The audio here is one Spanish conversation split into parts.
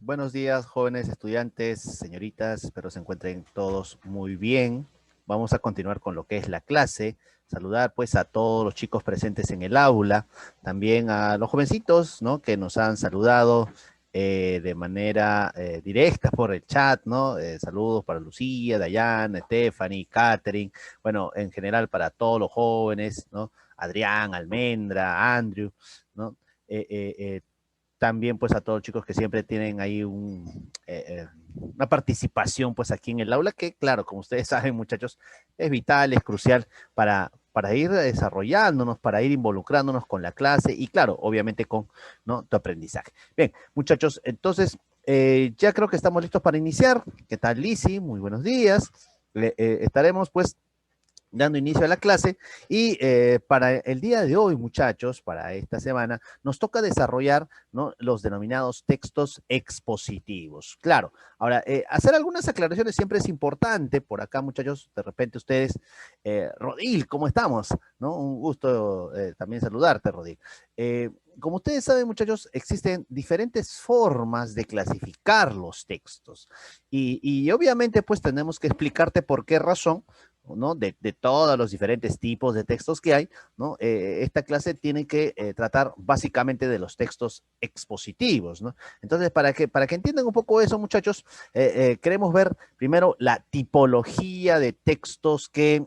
Buenos días, jóvenes estudiantes, señoritas, espero se encuentren todos muy bien. Vamos a continuar con lo que es la clase. Saludar pues a todos los chicos presentes en el aula, también a los jovencitos, ¿no? Que nos han saludado de manera directa por el chat, ¿no? Saludos para Lucía, Dayana, Stephanie, Catherine, bueno, en general para todos los jóvenes, ¿no? Adrián, Almendra, Andrew, ¿no? Eh, eh, eh, también pues a todos los chicos que siempre tienen ahí una participación pues aquí en el aula que claro, como ustedes saben muchachos, es vital, es crucial para ir desarrollándonos, para ir involucrándonos con la clase y claro, obviamente con, ¿no?, tu aprendizaje. Bien, muchachos, entonces ya creo que estamos listos para iniciar. ¿Qué tal, Lizzy? Muy buenos días. Estaremos pues dando inicio a la clase y para el día de hoy, muchachos, para esta semana, nos toca desarrollar, ¿no?, los denominados textos expositivos. Claro, ahora, hacer algunas aclaraciones siempre es importante. Por acá, muchachos, de repente ustedes, Rodil, ¿cómo estamos? ¿No? Un gusto también saludarte, Rodil. Como ustedes saben, muchachos, existen diferentes formas de clasificar los textos y obviamente pues tenemos que explicarte por qué razón, ¿no?, de todos los diferentes tipos de textos que hay, ¿no? Esta clase tiene que tratar básicamente de los textos expositivos, ¿no? Entonces, para que entiendan un poco eso, muchachos, queremos ver primero la tipología de textos que,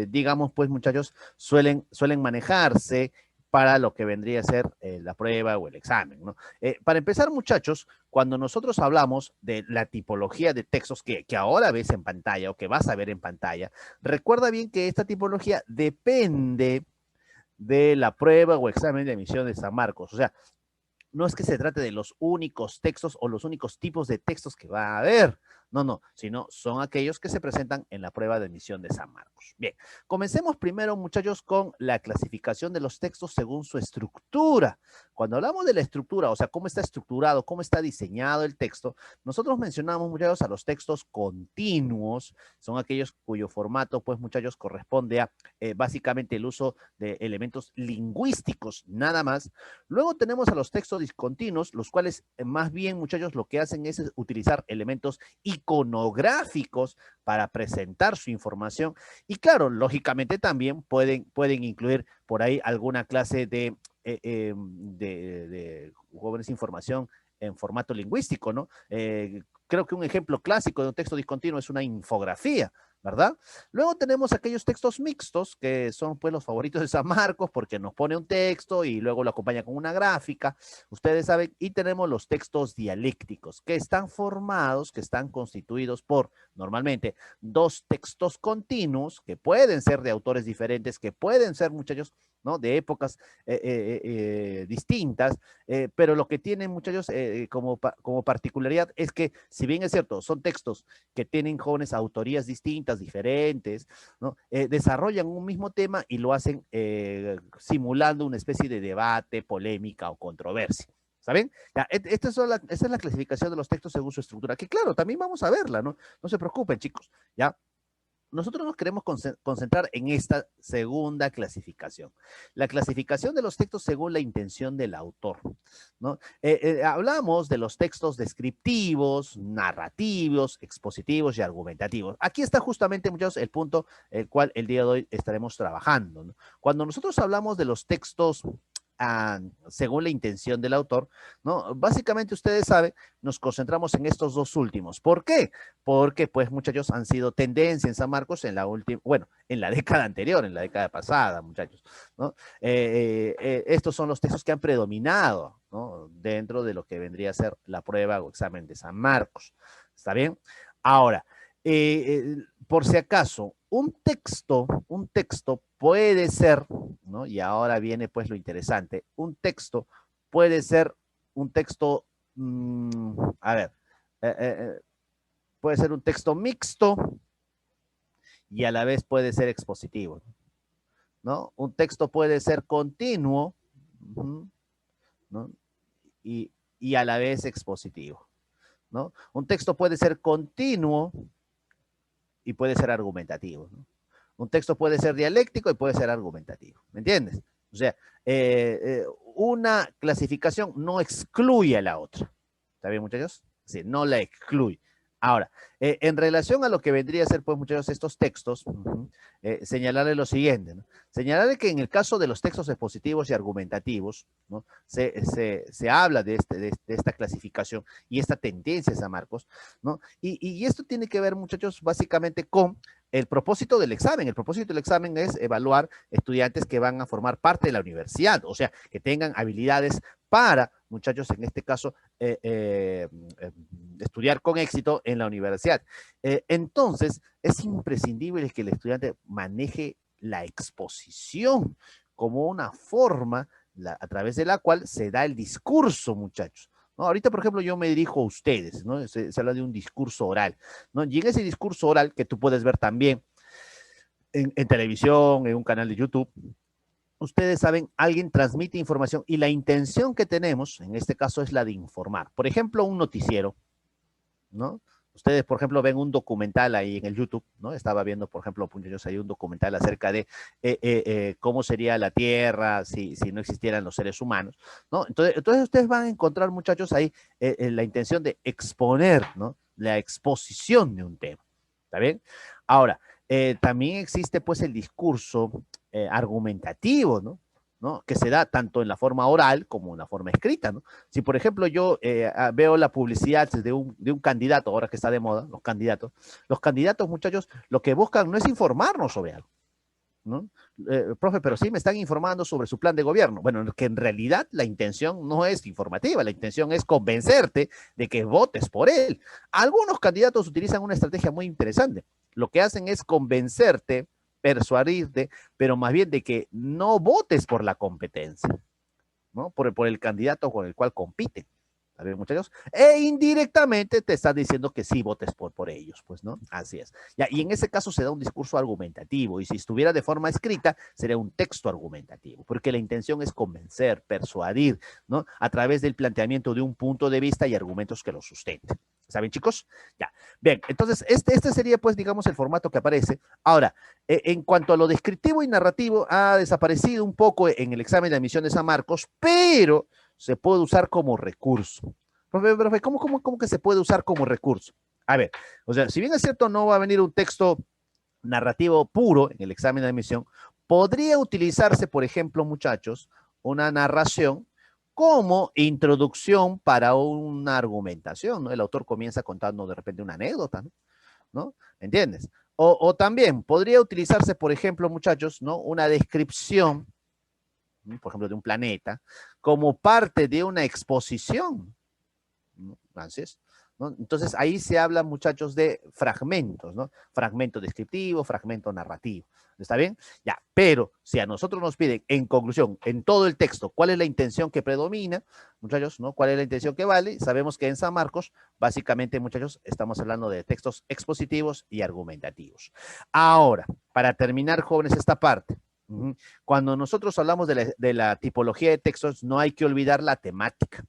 digamos, pues, muchachos, suelen manejarse para lo que vendría a ser la prueba o el examen, ¿no? Para empezar, muchachos, cuando nosotros hablamos de la tipología de textos que ahora ves en pantalla o que vas a ver en pantalla, recuerda bien que esta tipología depende de la prueba o examen de admisión de San Marcos. O sea, no es que se trate de los únicos textos o los únicos tipos de textos que va a haber. No, no, sino son aquellos que se presentan en la prueba de admisión de San Marcos. Bien, comencemos primero, muchachos, con la clasificación de los textos según su estructura. Cuando hablamos de la estructura, o sea, cómo está estructurado, cómo está diseñado el texto, nosotros mencionamos, muchachos, a los textos continuos. Son aquellos cuyo formato, pues, muchachos, corresponde a básicamente el uso de elementos lingüísticos, nada más. Luego tenemos a los textos discontinuos, los cuales más bien, muchachos, lo que hacen es utilizar elementos iconográficos para presentar su información. Y claro, lógicamente también pueden incluir por ahí alguna clase de jóvenes información en formato lingüístico, ¿no? Creo que un ejemplo clásico de un texto discontinuo es una infografía, ¿verdad? Luego tenemos aquellos textos mixtos, que son pues los favoritos de San Marcos, porque nos pone un texto y luego lo acompaña con una gráfica, ustedes saben, y tenemos los textos dialécticos, que están formados, que están constituidos por, normalmente, dos textos continuos, que pueden ser de autores diferentes, que pueden ser, muchachos, ¿no?, de épocas distintas, pero lo que tienen, muchachos, como particularidad es que, si bien es cierto, son textos que tienen, jóvenes, autorías distintas, diferentes, ¿no? Desarrollan un mismo tema y lo hacen simulando una especie de debate, polémica o controversia. ¿Saben? Ya, esta es la clasificación de los textos según su estructura, que claro, también vamos a verla, ¿no? No se preocupen, chicos, ¿ya? Nosotros nos queremos concentrar en esta segunda clasificación, la clasificación de los textos según la intención del autor, ¿no? Hablamos de los textos descriptivos, narrativos, expositivos y argumentativos. Aquí está justamente, muchachos, el punto el cual el día de hoy estaremos trabajando, ¿no? Cuando nosotros hablamos de los textos según la intención del autor, ¿no? Básicamente, ustedes saben, nos concentramos en estos dos últimos. ¿Por qué? Porque, pues, muchachos, han sido tendencia en San Marcos en la última, bueno, en la década anterior, en la década pasada, muchachos, ¿no? Estos son los textos que han predominado, ¿no?, dentro de lo que vendría a ser la prueba o examen de San Marcos. ¿Está bien? Ahora, por si acaso, un texto puede ser, ¿no? Y ahora viene pues lo interesante, un texto puede ser un texto, a ver, eh, eh, eh, puede ser un texto mixto y a la vez puede ser expositivo, ¿no? Un texto puede ser continuo, ¿no? Y a la vez expositivo, ¿no? Un texto puede ser continuo y puede ser argumentativo, ¿no? Un texto puede ser dialéctico y puede ser argumentativo, ¿me entiendes? O sea, una clasificación no excluye a la otra, ¿Está bien, muchachos? Sí, no la excluye. Ahora, en relación a lo que vendría a ser, pues, muchachos, estos textos, señalarle lo siguiente, ¿no? Señalarle que en el caso de los textos expositivos y argumentativos, ¿no? Se habla de esta clasificación y esta tendencia a Marcos, ¿no? Y esto tiene que ver, muchachos, básicamente con el propósito del examen. El propósito del examen es evaluar estudiantes que van a formar parte de la universidad, o sea, que tengan habilidades para, muchachos, en este caso, estudiar con éxito en la universidad. Entonces, es imprescindible que el estudiante maneje la exposición como una forma a través de la cual se da el discurso, muchachos. ¿No? Ahorita, por ejemplo, yo me dirijo a ustedes, ¿no? Se habla de un discurso oral, ¿no? Y en ese discurso oral que tú puedes ver también en televisión, en un canal de YouTube, ustedes saben, alguien transmite información y la intención que tenemos, en este caso, es la de informar. Por ejemplo, un noticiero, ¿no? Ustedes, por ejemplo, ven un documental ahí en el YouTube, ¿no? Estaba viendo, por ejemplo, muchachos, hay un documental acerca de cómo sería la Tierra si no existieran los seres humanos, ¿no? Entonces ustedes van a encontrar, muchachos, ahí la intención de exponer, ¿no? La exposición de un tema, ¿está bien? Ahora, también existe, pues, el discurso argumentativo, ¿no? ¿No? Que se da tanto en la forma oral como en la forma escrita, ¿no? Si, por ejemplo, yo veo la publicidad de un candidato, ahora que está de moda, los candidatos, muchachos, lo que buscan no es informarnos sobre algo, ¿no? Profe, pero sí me están informando sobre su plan de gobierno. Bueno, que en realidad la intención no es informativa, la intención es convencerte de que votes por él. Algunos candidatos utilizan una estrategia muy interesante. Lo que hacen es convencerte, persuadirte, pero más bien de que no votes por la competencia, ¿no? Por el candidato con el cual compite. A ver, muchachos, e indirectamente te están diciendo que sí votes por ellos, pues, ¿no? Así es. Ya, y en ese caso se da un discurso argumentativo, y si estuviera de forma escrita, sería un texto argumentativo, porque la intención es convencer, persuadir, ¿no? A través del planteamiento de un punto de vista y argumentos que lo sustenten. ¿Saben, chicos? Ya. Bien, entonces, este sería, pues, digamos, el formato que aparece. Ahora, en cuanto a lo descriptivo y narrativo, ha desaparecido un poco en el examen de admisión de San Marcos, pero se puede usar como recurso. Profe, ¿cómo que se puede usar como recurso? A ver, o sea, si bien es cierto, no va a venir un texto narrativo puro en el examen de admisión, podría utilizarse, por ejemplo, muchachos, una narración como introducción para una argumentación, ¿no? El autor comienza contando de repente una anécdota, ¿no? ¿No? ¿Entiendes? O también podría utilizarse, por ejemplo, muchachos, ¿no? Una descripción, ¿no? Por ejemplo, de un planeta, como parte de una exposición, ¿no? Francés, ¿no? Entonces ahí se habla, muchachos, de fragmentos, ¿no? Fragmento descriptivo, fragmento narrativo. ¿Está bien? Ya, pero si a nosotros nos piden, en conclusión, en todo el texto, cuál es la intención que predomina, muchachos, ¿no? ¿Cuál es la intención que vale? Sabemos que en San Marcos, básicamente, muchachos, estamos hablando de textos expositivos y argumentativos. Ahora, para terminar, jóvenes, esta parte, cuando nosotros hablamos de la tipología de textos, no hay que olvidar la temática.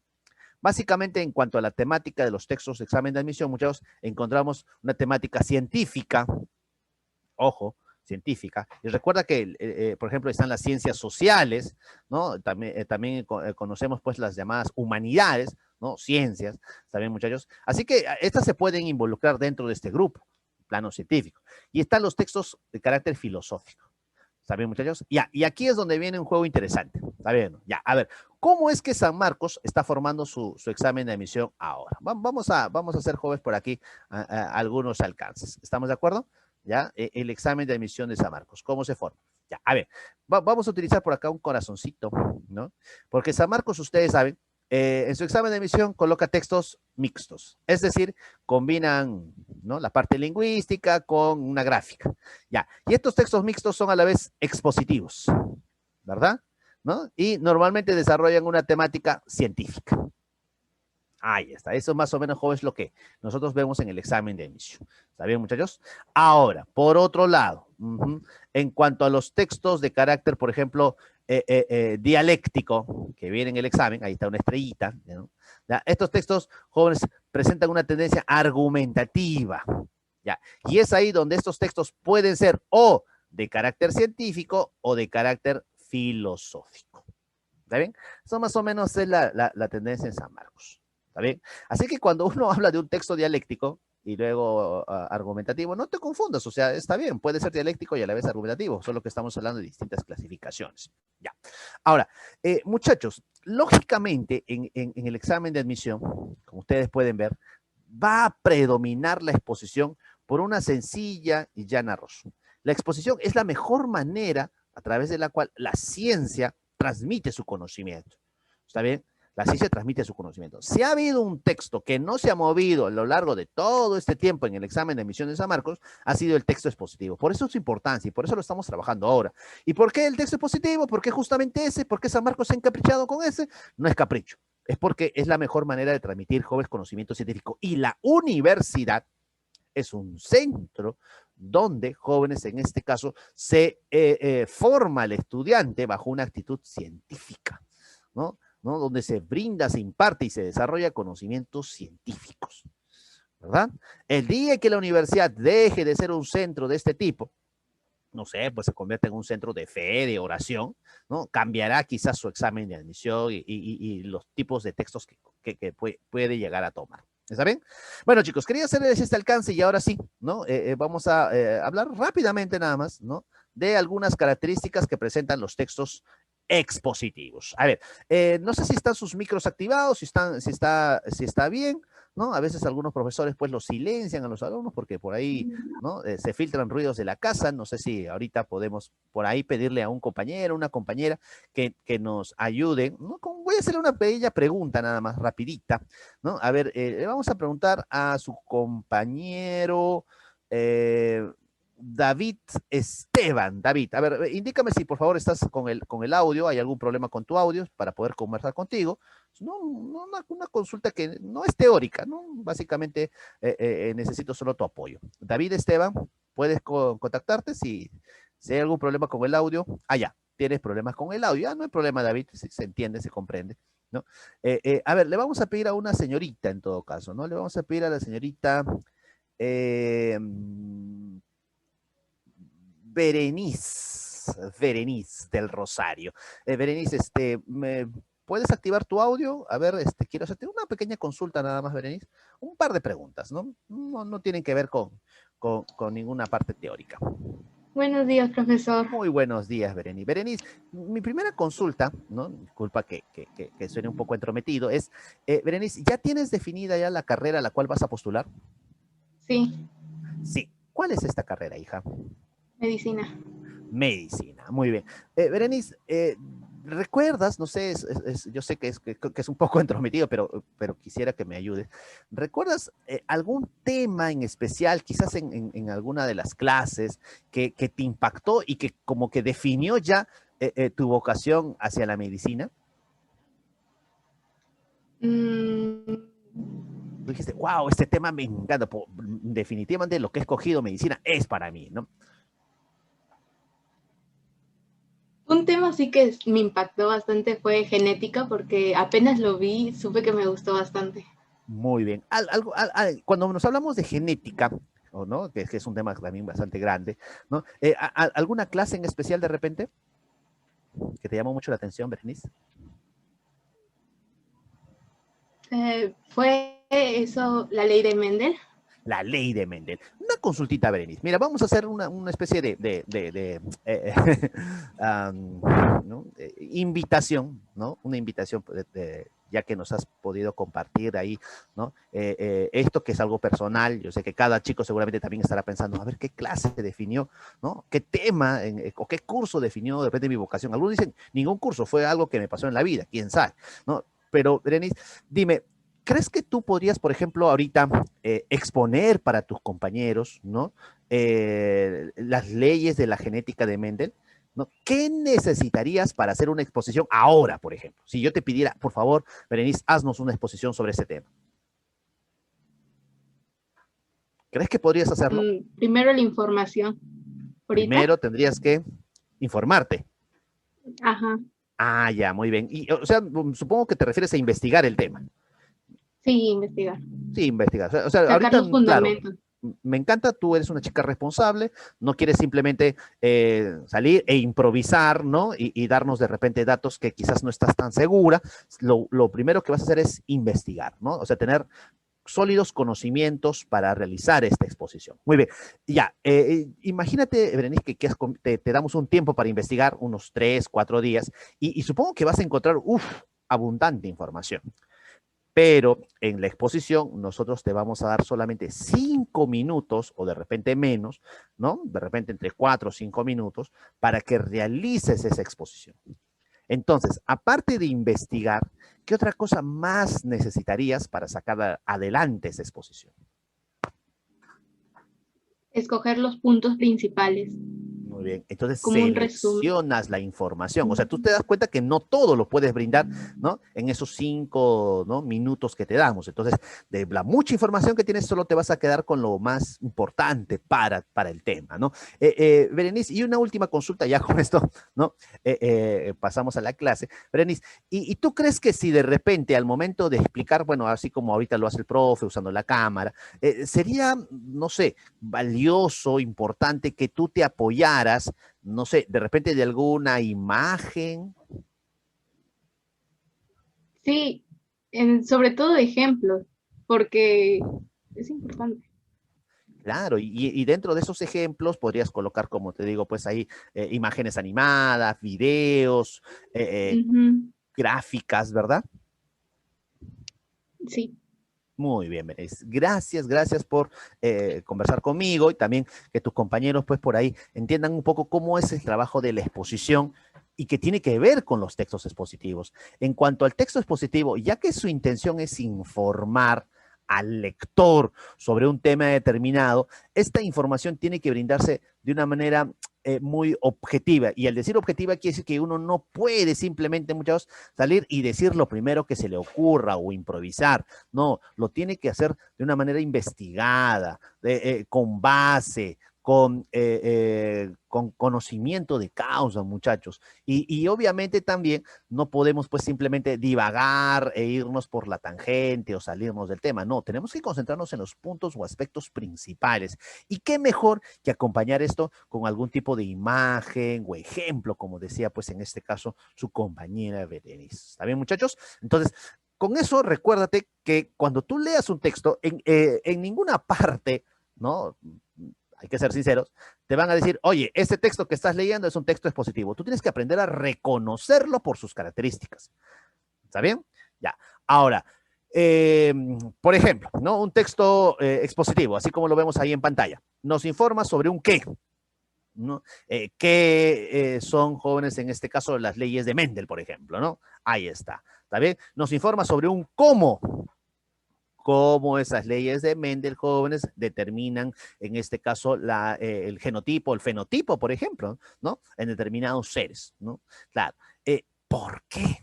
Básicamente, en cuanto a la temática de los textos de examen de admisión, muchachos, encontramos una temática científica, ojo, científica, y recuerda que, por ejemplo, están las ciencias sociales, ¿no? También conocemos, pues, las llamadas humanidades, ¿no? Ciencias, también, muchachos. Así que estas se pueden involucrar dentro de este grupo, plano científico. Y están los textos de carácter filosófico. ¿Está bien, muchachos? Ya, y aquí es donde viene un juego interesante. ¿Está bien? Ya, a ver, ¿cómo es que San Marcos está formando su examen de admisión ahora? Vamos a hacer, jóvenes, por aquí algunos alcances. ¿Estamos de acuerdo? ¿Ya? El examen de admisión de San Marcos, ¿cómo se forma? Ya, a ver, vamos a utilizar por acá un corazoncito, ¿no? Porque San Marcos, ustedes saben, en su examen de admisión coloca textos mixtos, es decir, combinan, ¿no? La parte lingüística con una gráfica. Ya, y estos textos mixtos son a la vez expositivos, ¿verdad? ¿No? Y normalmente desarrollan una temática científica. Ahí está, eso más o menos, jóvenes, es lo que nosotros vemos en el examen de admisión. ¿Está bien, muchachos? Ahora, por otro lado, en cuanto a los textos de carácter, por ejemplo, dialéctico, que viene en el examen, ahí está una estrellita, ¿no? ¿Ya? Estos textos, jóvenes, presentan una tendencia argumentativa, ¿ya? Y es ahí donde estos textos pueden ser o de carácter científico o de carácter filosófico. ¿Está bien? Eso más o menos es la tendencia en San Marcos. ¿Está bien? Así que cuando uno habla de un texto dialéctico y luego argumentativo, no te confundas, o sea, está bien, puede ser dialéctico y a la vez argumentativo, solo que estamos hablando de distintas clasificaciones. Ya. Ahora, muchachos, lógicamente en el examen de admisión, como ustedes pueden ver, va a predominar la exposición por una sencilla y llana razón. La exposición es la mejor manera a través de la cual la ciencia transmite su conocimiento. ¿Está bien? La ciencia transmite su conocimiento. Si ha habido un texto que no se ha movido a lo largo de todo este tiempo en el examen de admisión de San Marcos, ha sido el texto expositivo. Por eso es su importancia y por eso lo estamos trabajando ahora. ¿Y por qué el texto expositivo? ¿Por qué justamente ese? ¿Por qué San Marcos se ha encaprichado con ese? No es capricho. Es porque es la mejor manera de transmitir jóvenes conocimiento científico. Y la universidad es un centro donde jóvenes, en este caso, se forma el estudiante bajo una actitud científica, ¿no? Donde se brinda, se imparte y se desarrolla conocimientos científicos, ¿verdad? El día que la universidad deje de ser un centro de este tipo, no sé, pues se convierte en un centro de fe, de oración, ¿no? Cambiará quizás su examen de admisión y los tipos de textos que puede llegar a tomar. ¿Está bien? Bueno, chicos, quería hacerles este alcance y ahora sí, ¿no? Vamos a hablar rápidamente nada más, ¿no? De algunas características que presentan los textos expositivos. A ver, no sé si están sus micros activados, si está bien, ¿no? A veces algunos profesores pues los silencian a los alumnos porque por ahí, ¿no? Se filtran ruidos de la casa, no sé si ahorita podemos por ahí pedirle a un compañero, una compañera que nos ayude, ¿no? Voy a hacerle una pequeña pregunta nada más rapidita, ¿no? A ver, le vamos a preguntar a su compañero, David Esteban. David, a ver, indícame si por favor estás con el audio, hay algún problema con tu audio para poder conversar contigo. No, una consulta que no es teórica, ¿no? Básicamente necesito solo tu apoyo. David Esteban, ¿puedes contactarte si hay algún problema con el audio? Ah, ya, tienes problemas con el audio. Ah, no hay problema, David, se entiende, se comprende, ¿no? A ver, le vamos a pedir a una señorita en todo caso, ¿no? Le vamos a pedir a la señorita Berenice del Rosario. Berenice, ¿me puedes activar tu audio? A ver, quiero hacerte una pequeña consulta nada más, Berenice. Un par de preguntas, ¿no? No tienen que ver con ninguna parte teórica. Buenos días, profesor. Muy buenos días, Berenice. Berenice, mi primera consulta, ¿no? Disculpa que suene un poco entrometido, es, Berenice, ¿ya tienes definida ya la carrera a la cual vas a postular? Sí, Sí. ¿Cuál es esta carrera, hija? medicina. Medicina, muy bien. Berenice, ¿recuerdas? No sé, yo sé que es un poco entrometido, pero quisiera que me ayudes. ¿Recuerdas algún tema en especial, quizás en alguna de las clases, que te impactó y que como que definió ya tu vocación hacia la medicina? Mm, Tú dijiste, wow, este tema me encanta, definitivamente lo que he escogido medicina es para mí, ¿no? un tema sí que me impactó bastante fue genética, porque apenas lo vi, supe que me gustó bastante. Muy bien. Cuando nos hablamos de genética, ¿o no? Que es un tema también bastante grande, ¿no? ¿Alguna clase en especial de repente que te llamó mucho la atención, Berenice? Fue eso, la ley de Mendel. La ley de Mendel. Una consultita, Berenice. Mira, vamos a hacer una especie de ¿no? Invitación, ¿no? Una invitación ya que nos has podido compartir ahí, ¿no? Esto que es algo personal, yo sé que cada chico seguramente también estará pensando, a ver, ¿qué clase definió, ¿no? ¿Qué tema o qué curso definió de repente mi vocación? Algunos dicen, ningún curso, fue algo que me pasó en la vida, quién sabe, ¿no? Pero, Berenice, dime, ¿crees que tú podrías, por ejemplo, ahorita exponer para tus compañeros, ¿no? Las leyes de la genética de Mendel, ¿no? ¿Qué necesitarías para hacer una exposición ahora, por ejemplo? Si yo te pidiera, por favor, Berenice, haznos una exposición sobre ese tema. ¿Crees que podrías hacerlo? Primero la información. ¿Ahorita? Primero tendrías que informarte. Ajá. Ah, ya, muy bien. Y, o sea, supongo que te refieres a investigar el tema. Sí, investigar. Sí, investigar. O sea, Sacar ahorita, los claro, fundamentos. me encanta, tú eres una chica responsable, no quieres simplemente salir e improvisar, ¿no? Y darnos de repente datos que quizás no estás tan segura. Lo primero que vas a hacer es investigar, ¿no? O sea, tener sólidos conocimientos para realizar esta exposición. Muy bien, ya, imagínate, Berenice, te damos un tiempo para investigar, unos 3, 4 días, y supongo que vas a encontrar, abundante información. Pero en la exposición nosotros te vamos a dar solamente 5 minutos o de repente menos, ¿no? De repente entre 4 o 5 minutos para que realices esa exposición. Entonces, aparte de investigar, ¿qué otra cosa más necesitarías para sacar adelante esa exposición? Escoger los puntos principales, Muy bien, entonces como un resumen. seleccionas la información, o sea, tú te das cuenta que no todo lo puedes brindar, ¿no? En esos 5, ¿no? minutos que te damos. Entonces, de la mucha información que tienes, solo te vas a quedar con lo más importante para el tema, ¿no? Berenice, y una última consulta ya con esto, ¿no? Pasamos a la clase. Berenice, ¿y tú crees que si de repente al momento de explicar, bueno, así como ahorita lo hace el profe usando la cámara, sería, no sé, valioso, importante que tú te apoyaras, no sé, de repente de alguna imagen? Sí, sobre todo ejemplos, porque es importante. Claro, y dentro de esos ejemplos podrías colocar, como te digo, pues ahí imágenes animadas, videos, Ujú, gráficas, ¿verdad? sí. Muy bien, Benéis. Gracias, gracias por conversar conmigo y también que tus compañeros pues por ahí entiendan un poco cómo es el trabajo de la exposición y que tiene que ver con los textos expositivos. En cuanto al texto expositivo, ya que su intención es informar al lector sobre un tema determinado, esta información tiene que brindarse de una manera muy objetiva. Y al decir objetiva quiere decir que uno no puede simplemente muchas veces salir y decir lo primero que se le ocurra o improvisar. No, lo tiene que hacer de una manera investigada, con base, con conocimiento de causa, muchachos. Y obviamente también no podemos pues simplemente divagar e irnos por la tangente o salirnos del tema. No, tenemos que concentrarnos en los puntos o aspectos principales. Y qué mejor que acompañar esto con algún tipo de imagen o ejemplo, como decía pues en este caso su compañera Berenice. ¿Está bien, muchachos? Entonces, con eso recuérdate que cuando tú leas un texto, en ninguna parte, ¿no? Hay que ser sinceros, te van a decir, oye, este texto que estás leyendo es un texto expositivo. Tú tienes que aprender a reconocerlo por sus características. ¿Está bien? Ya. Ahora, eh, por ejemplo, ¿no? Un texto expositivo, así como lo vemos ahí en pantalla, nos informa sobre un qué, ¿no? ¿Qué son, jóvenes, en este caso, las leyes de Mendel, por ejemplo, ¿no? Ahí está. ¿Está bien? Nos informa sobre un cómo esas leyes de Mendel, jóvenes, determinan, en este caso, el genotipo, el fenotipo, por ejemplo, ¿no? En determinados seres, ¿no? Claro. ¿Por qué?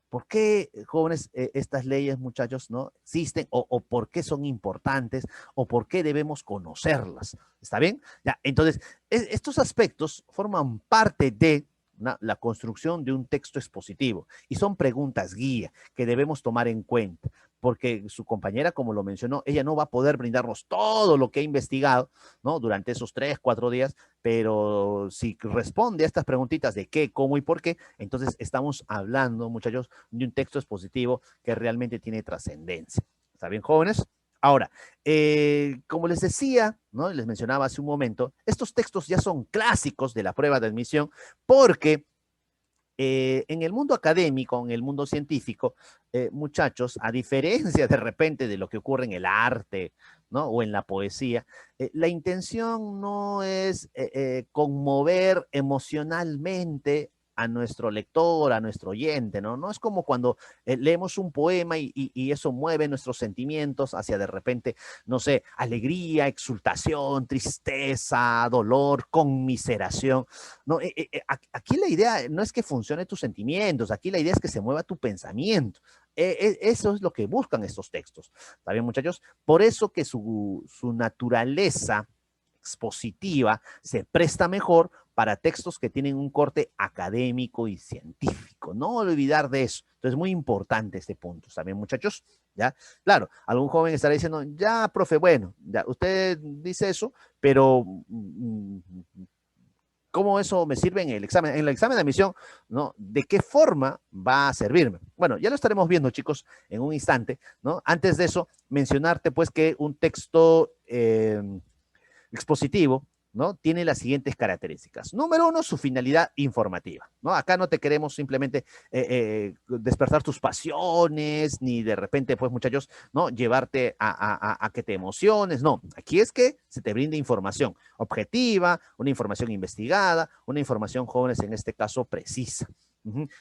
¿Por qué, jóvenes, estas leyes, muchachos, no existen o por qué son importantes o por qué debemos conocerlas? ¿Está bien? Ya, entonces, estos aspectos forman parte de la construcción de un texto expositivo y son preguntas guía que debemos tomar en cuenta, porque su compañera, como lo mencionó, ella no va a poder brindarnos todo lo que ha investigado, ¿no? Durante esos 3, 4 días, pero si responde a estas preguntitas de qué, cómo y por qué, entonces estamos hablando, muchachos, de un texto expositivo que realmente tiene trascendencia. ¿Está bien, jóvenes? Ahora, como les decía, ¿no? Les mencionaba hace un momento, estos textos ya son clásicos de la prueba de admisión porque en el mundo académico, en el mundo científico, muchachos, a diferencia de repente de lo que ocurre en el arte, ¿no? O en la poesía, la intención no es conmover emocionalmente a nuestro lector, a nuestro oyente, ¿no? No es como cuando leemos un poema y eso mueve nuestros sentimientos hacia de repente, no sé, alegría, exultación, tristeza, dolor, conmiseración. No, aquí la idea no es que funcione tus sentimientos, aquí la idea es que se mueva tu pensamiento. Eso es lo que buscan estos textos. ¿Está bien, muchachos? Por eso que su naturaleza expositiva se presta mejor para textos que tienen un corte académico y científico. No olvidar de eso. Entonces, muy importante este punto. ¿Está bien, muchachos? ¿Ya? Claro, algún joven estará diciendo, ya, profe, bueno, ya, usted dice eso, pero ¿cómo eso me sirve en el examen? En el examen de admisión, ¿no? ¿De qué forma va a servirme? Bueno, ya lo estaremos viendo, chicos, en un instante, ¿no? Antes de eso, mencionarte, pues, que un texto expositivo, ¿no? Tiene las siguientes características. Número uno, su finalidad informativa, ¿no? Acá no te queremos simplemente despertar tus pasiones, ni de repente, pues, muchachos, ¿no? Llevarte a que te emociones, no. Aquí es que se te brinde información objetiva, una información investigada, una información, jóvenes, en este caso, precisa.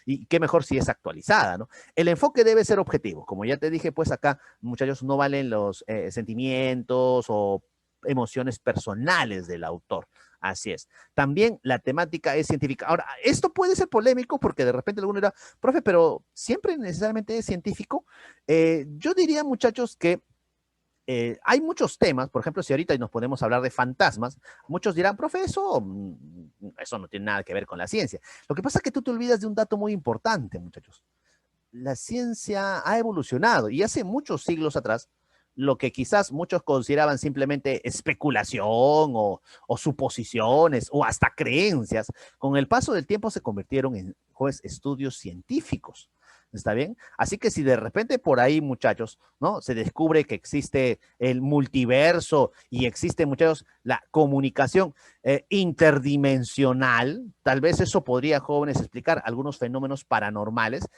Y qué mejor si es actualizada, ¿no? El enfoque debe ser objetivo. Como ya te dije, pues acá, muchachos, no valen los sentimientos o emociones personales del autor. Así es. También la temática es científica. Ahora, esto puede ser polémico porque de repente alguno dirá, profe, pero siempre necesariamente es científico. Yo diría, muchachos, que hay muchos temas, por ejemplo, si ahorita nos podemos hablar de fantasmas, muchos dirán, profe, eso no tiene nada que ver con la ciencia. Lo que pasa es que tú te olvidas de un dato muy importante, muchachos. La ciencia ha evolucionado y hace muchos siglos atrás, lo que quizás muchos consideraban simplemente especulación o suposiciones o hasta creencias, con el paso del tiempo se convirtieron en pues, estudios científicos. ¿Está bien? Así que si de repente por ahí, muchachos, ¿no? Se descubre que existe el multiverso y existe, muchachos, la comunicación interdimensional, tal vez eso podría, jóvenes, explicar algunos fenómenos paranormales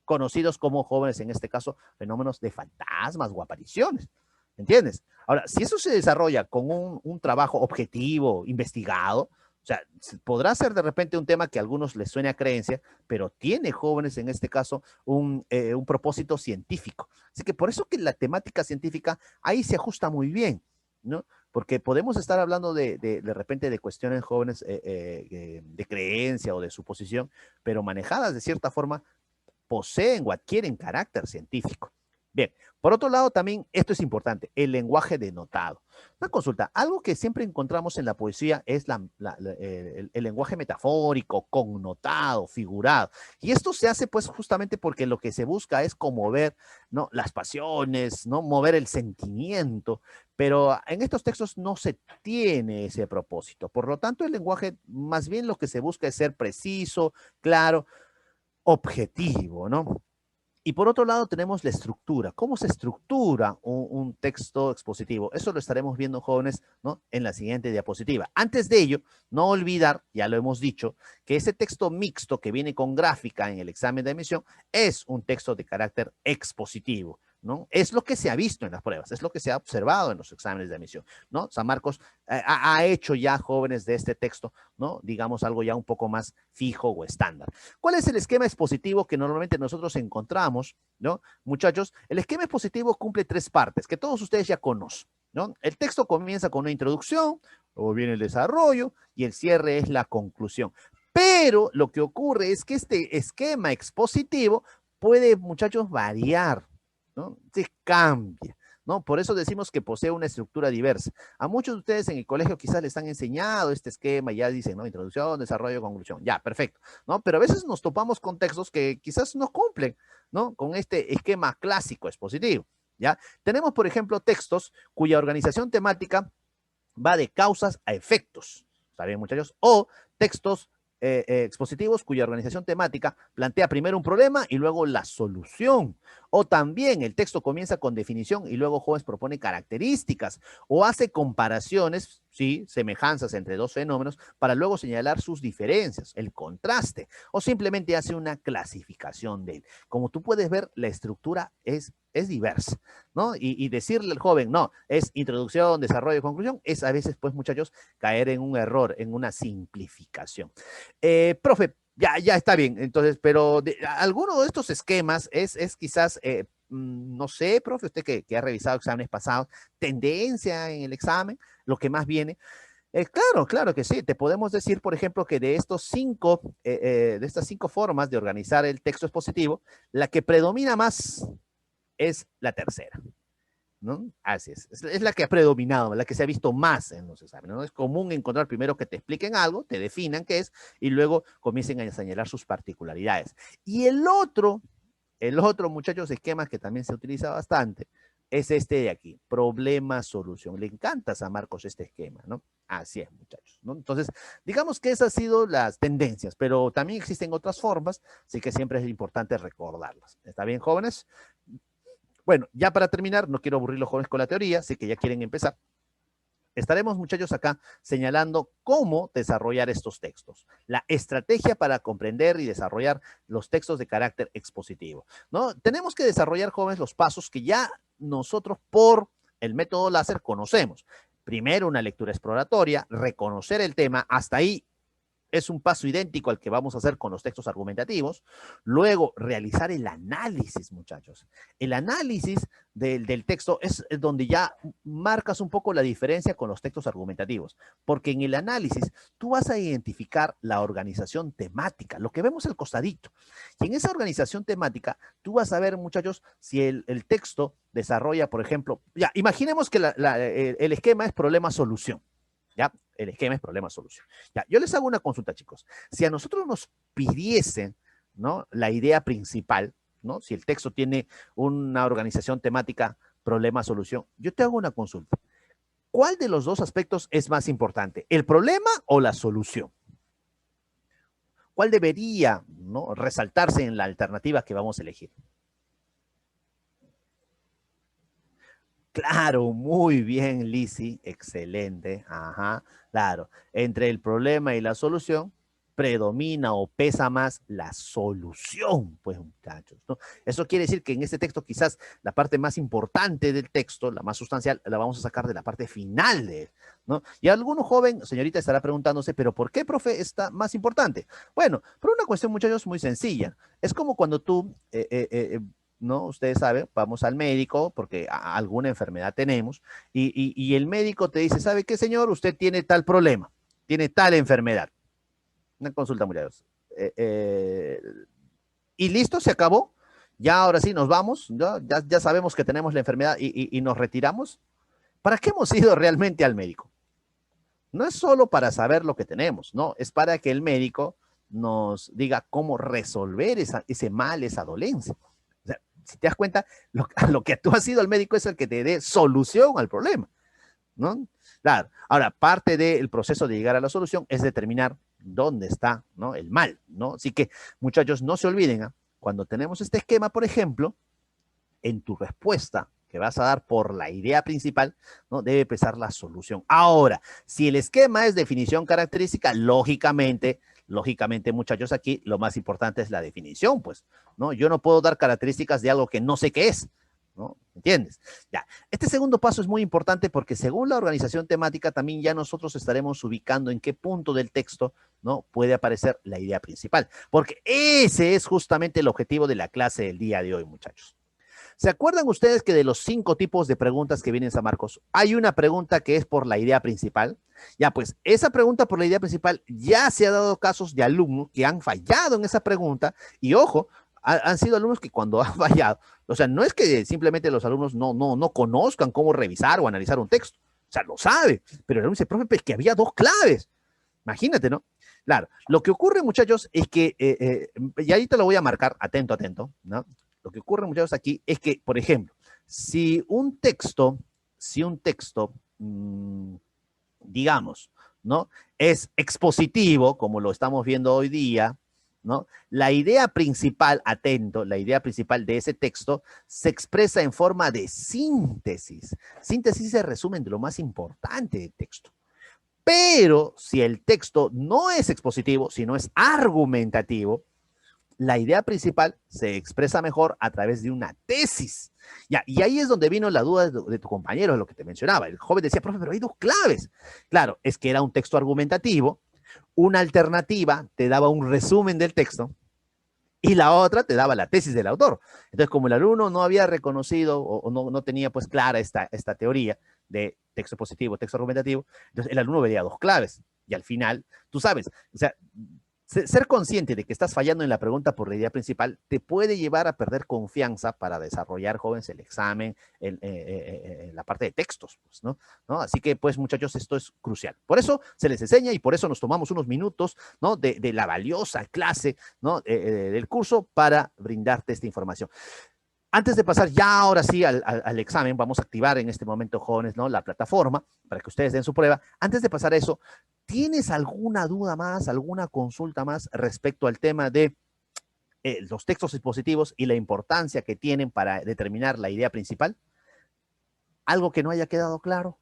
conocidos como, jóvenes, en este caso, fenómenos de fantasmas o apariciones. ¿Entiendes? Ahora, si eso se desarrolla con un trabajo objetivo, investigado, o sea, podrá ser de repente un tema que a algunos les suene a creencia, pero tiene, jóvenes, en este caso, un propósito científico. Así que por eso que la temática científica ahí se ajusta muy bien, ¿no? Porque podemos estar hablando de repente de cuestiones, jóvenes, de creencia o de suposición, pero manejadas de cierta forma poseen o adquieren carácter científico. Bien, por otro lado, también esto es importante, el lenguaje denotado. Una consulta, algo que siempre encontramos en la poesía es el lenguaje metafórico, connotado, figurado. Y esto se hace pues justamente porque lo que se busca es conmover, ¿no? Las pasiones, ¿no? Mover el sentimiento, pero en estos textos no se tiene ese propósito. Por lo tanto, el lenguaje más bien lo que se busca es ser preciso, claro, objetivo, ¿no? Y por otro lado tenemos la estructura. ¿Cómo se estructura un texto expositivo? Eso lo estaremos viendo, jóvenes, ¿no? En la siguiente diapositiva. Antes de ello, no olvidar, ya lo hemos dicho, que ese texto mixto que viene con gráfica en el examen de admisión es un texto de carácter expositivo, ¿no? Es lo que se ha visto en las pruebas, es lo que se ha observado en los exámenes de admisión, ¿no? San Marcos ha hecho ya, jóvenes, de este texto, ¿no? Digamos algo ya un poco más fijo o estándar. ¿Cuál es el esquema expositivo que normalmente nosotros encontramos, ¿no? Muchachos, el esquema expositivo cumple tres partes que todos ustedes ya conocen, ¿no? El texto comienza con una introducción, luego viene el desarrollo y el cierre es la conclusión. Pero lo que ocurre es que este esquema expositivo puede, muchachos, variar, ¿no? Se cambia, ¿no? Por eso decimos que posee una estructura diversa. A muchos de ustedes en el colegio quizás les han enseñado este esquema y ya dicen, ¿no? Introducción, desarrollo, conclusión. Ya, perfecto, ¿no? Pero a veces nos topamos con textos que quizás no cumplen, ¿no? Con este esquema clásico expositivo, ¿ya? Tenemos, por ejemplo, textos cuya organización temática va de causas a efectos, ¿está bien, muchachos? O textos expositivos cuya organización temática plantea primero un problema y luego la solución. O también el texto comienza con definición y luego, jóvenes, propone características o hace comparaciones, sí, semejanzas entre dos fenómenos para luego señalar sus diferencias, el contraste, o simplemente hace una clasificación de él. Como tú puedes ver, la estructura es diversa, ¿no? Y decirle al joven, no, es introducción, desarrollo, conclusión, es a veces, pues, muchachos, caer en un error, en una simplificación. Profe, ya está bien, entonces, pero alguno de estos esquemas es quizás, no sé, profe, usted que ha revisado exámenes pasados, tendencia en el examen, lo que más viene. Claro que sí. Te podemos decir, por ejemplo, que de estas cinco formas de organizar el texto expositivo, la que predomina más es la tercera, ¿no? Así es la que ha predominado, la que se ha visto más en los exámenes, ¿no? Es común encontrar primero que te expliquen algo, te definan qué es, y luego comiencen a señalar sus particularidades. Y el otro El otro, muchachos, esquema que también se utiliza bastante es este de aquí, problema-solución. Le encanta a Marcos este esquema, ¿no? Así es, muchachos, ¿no? Entonces, digamos que esas han sido las tendencias, pero también existen otras formas, así que siempre es importante recordarlas. ¿Está bien, jóvenes? Bueno, ya para terminar, no quiero aburrir a los jóvenes con la teoría, sé que ya quieren empezar. Estaremos, muchachos, acá señalando cómo desarrollar estos textos, la estrategia para comprender y desarrollar los textos de carácter expositivo, ¿no? Tenemos que desarrollar, jóvenes, los pasos que ya nosotros por el método láser conocemos. Primero, una lectura exploratoria, reconocer el tema, hasta ahí es un paso idéntico al que vamos a hacer con los textos argumentativos. Luego, realizar el análisis, muchachos. El análisis del texto es donde ya marcas un poco la diferencia con los textos argumentativos, porque en el análisis tú vas a identificar la organización temática, lo que vemos al costadito. Y en esa organización temática, tú vas a ver, muchachos, si el texto desarrolla, por ejemplo, ya, imaginemos que el esquema es problema-solución. ¿Ya? El esquema es problema-solución. Ya, yo les hago una consulta, chicos. Si a nosotros nos pidiesen, ¿no?, la idea principal, ¿no?, si el texto tiene una organización temática problema-solución, yo te hago una consulta. ¿Cuál de los dos aspectos es más importante? ¿El problema o la solución? ¿Cuál debería, ¿no?, resaltarse en la alternativa que vamos a elegir? Claro, muy bien, Lizzy, excelente. Ajá, claro. Entre el problema y la solución, predomina o pesa más la solución, pues, muchachos, ¿no? Eso quiere decir que en este texto quizás la parte más importante del texto, la más sustancial, la vamos a sacar de la parte final de él, ¿no? Y alguno joven, señorita, estará preguntándose, ¿pero por qué, profe, está más importante? Bueno, por una cuestión, muchachos, muy sencilla. Es como cuando tú ¿no? Ustedes saben, vamos al médico porque alguna enfermedad tenemos y el médico te dice, ¿sabe qué, señor? Usted tiene tal problema, tiene tal enfermedad. Una consulta, muchachos. Y listo, se acabó. Ya ahora sí nos vamos, ya sabemos que tenemos la enfermedad y nos retiramos. ¿Para qué hemos ido realmente al médico? No es solo para saber lo que tenemos, no, es para que el médico nos diga cómo resolver ese mal, esa dolencia. O sea, si te das cuenta, lo que tú has ido al médico es el que te dé solución al problema, ¿no? Claro, ahora, parte del proceso de llegar a la solución es determinar dónde está, ¿no?, el mal, ¿no? Así que, muchachos, no se olviden, ¿eh? Cuando tenemos este esquema, por ejemplo, en tu respuesta que vas a dar por la idea principal, ¿no?, debe pesar la solución. Ahora, si el esquema es definición característica, lógicamente, muchachos, aquí lo más importante es la definición, pues, ¿no? Yo no puedo dar características de algo que no sé qué es, ¿no? ¿Entiendes? Ya. Este segundo paso es muy importante porque según la organización temática también ya nosotros estaremos ubicando en qué punto del texto, ¿no?, puede aparecer la idea principal, porque ese es justamente el objetivo de la clase del día de hoy, muchachos. ¿Se acuerdan ustedes que de los 5 tipos de preguntas que vienen en San Marcos, hay una pregunta que es por la idea principal? Ya, pues esa pregunta por la idea principal ya se ha dado casos de alumnos que han fallado en esa pregunta y ojo, han sido alumnos que cuando han fallado, o sea, no es que simplemente los alumnos no conozcan cómo revisar o analizar un texto, o sea, lo sabe, pero el alumno dice, profe, pues que había 2 claves. Imagínate, ¿no? Claro, lo que ocurre, muchachos, es que, y ahí te lo voy a marcar, atento, ¿no? Lo que ocurre, muchachos, aquí es que, por ejemplo, si un texto, digamos, ¿no?, es expositivo, como lo estamos viendo hoy día, ¿no?, la idea principal, atento, la idea principal de ese texto se expresa en forma de síntesis. Síntesis es el resumen de lo más importante del texto. Pero si el texto no es expositivo, sino es argumentativo, la idea principal se expresa mejor a través de una tesis. Ya, y ahí es donde vino la duda de tu compañero, lo que te mencionaba. El joven decía, profe, pero hay 2 claves. Claro, es que era un texto argumentativo, una alternativa te daba un resumen del texto y la otra te daba la tesis del autor. Entonces, como el alumno no había reconocido o no tenía pues clara esta teoría de texto positivo, texto argumentativo, entonces el alumno veía 2 claves y al final, tú sabes, o sea, ser consciente de que estás fallando en la pregunta por la idea principal te puede llevar a perder confianza para desarrollar, jóvenes, el examen, la parte de textos, pues, ¿no? Así que, pues, muchachos, esto es crucial. Por eso se les enseña y por eso nos tomamos unos minutos, ¿no? De la valiosa clase, ¿no? Del curso para brindarte esta información. Antes de pasar ya ahora sí al examen, vamos a activar en este momento, jóvenes, ¿no? La plataforma para que ustedes den su prueba. Antes de pasar a eso, ¿tienes alguna duda más, alguna consulta más respecto al tema de los textos expositivos y la importancia que tienen para determinar la idea principal? ¿Algo que no haya quedado claro?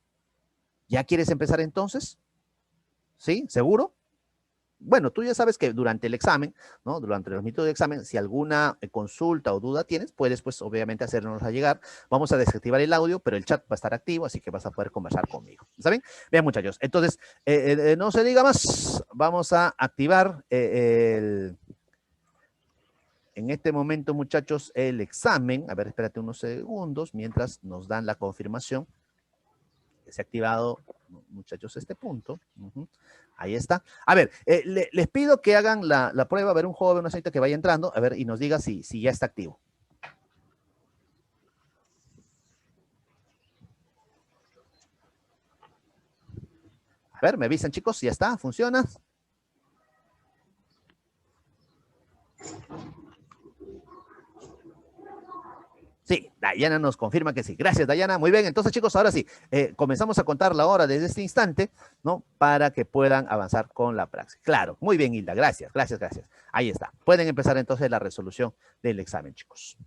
¿Ya quieres empezar entonces? ¿Sí? ¿Seguro? Bueno, tú ya sabes que durante el examen, ¿no? Durante los minutos de examen, si alguna consulta o duda tienes, puedes, pues, obviamente, hacernos llegar. Vamos a desactivar el audio, pero el chat va a estar activo, así que vas a poder conversar conmigo. ¿Está bien? Bien, muchachos. Entonces, no se diga más. Vamos a activar en este momento, muchachos, el examen. A ver, espérate unos segundos mientras nos dan la confirmación. Se ha activado, muchachos, este punto. Ahí está. A ver, les pido que hagan la prueba. A ver, un joven, una señorita que vaya entrando, a ver, y nos diga si ya está activo. A ver, me avisan, chicos, si ya está, funciona. Sí, Dayana nos confirma que sí. Gracias, Dayana. Muy bien, entonces, chicos, ahora sí, comenzamos a contar la hora desde este instante, ¿no? Para que puedan avanzar con la praxis. Claro, muy bien, Hilda. Gracias, gracias, gracias. Ahí está. Pueden empezar entonces la resolución del examen, chicos.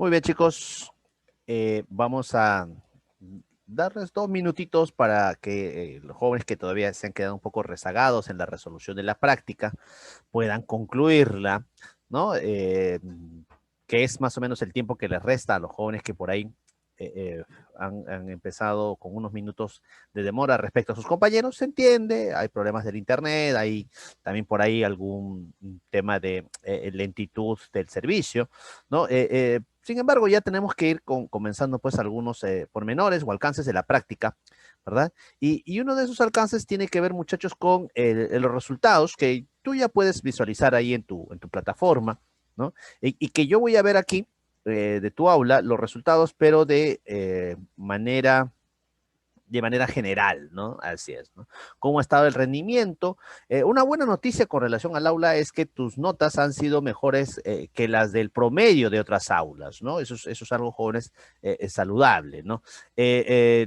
Muy bien, chicos. Vamos a darles 2 minutitos para que los jóvenes que todavía se han quedado un poco rezagados en la resolución de la práctica puedan concluirla, ¿no? Que es más o menos el tiempo que les resta a los jóvenes que por ahí han empezado con unos minutos de demora respecto a sus compañeros. Se entiende, hay problemas del internet, hay también por ahí algún tema de lentitud del servicio, ¿no? Sin embargo, ya tenemos que ir comenzando pues algunos pormenores o alcances de la práctica, ¿verdad? Y uno de esos alcances tiene que ver, muchachos, con los resultados que tú ya puedes visualizar ahí en tu plataforma, ¿no? Y que yo voy a ver aquí de tu aula los resultados, pero de manera general, ¿no? Así es, ¿no? ¿Cómo ha estado el rendimiento? Una buena noticia con relación al aula es que tus notas han sido mejores que las del promedio de otras aulas, ¿no? Eso es algo, jóvenes, saludable, ¿no?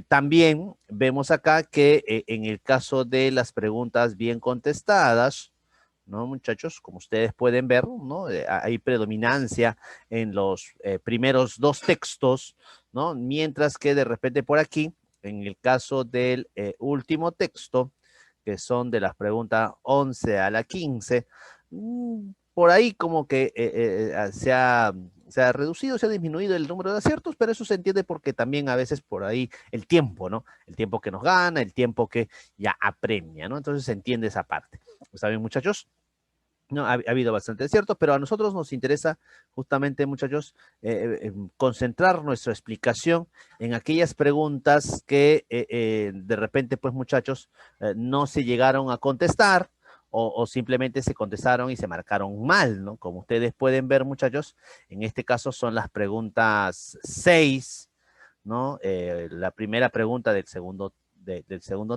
También vemos acá que en el caso de las preguntas bien contestadas, ¿no, muchachos? Como ustedes pueden ver, ¿no? Hay predominancia en los primeros 2 textos, ¿no? Mientras que de repente por aquí, en el caso del último texto, que son de las preguntas 11 a la 15, por ahí como que se ha reducido, se ha disminuido el número de aciertos, pero eso se entiende porque también a veces por ahí el tiempo, ¿no? El tiempo que nos gana, el tiempo que ya apremia, ¿no? Entonces se entiende esa parte. ¿Está bien, muchachos? No, ha habido bastante aciertos, pero a nosotros nos interesa justamente, muchachos, concentrar nuestra explicación en aquellas preguntas que de repente, pues, muchachos, no se llegaron a contestar o simplemente se contestaron y se marcaron mal, ¿no? Como ustedes pueden ver, muchachos, en este caso son las preguntas 6, ¿no? La primera pregunta del segundo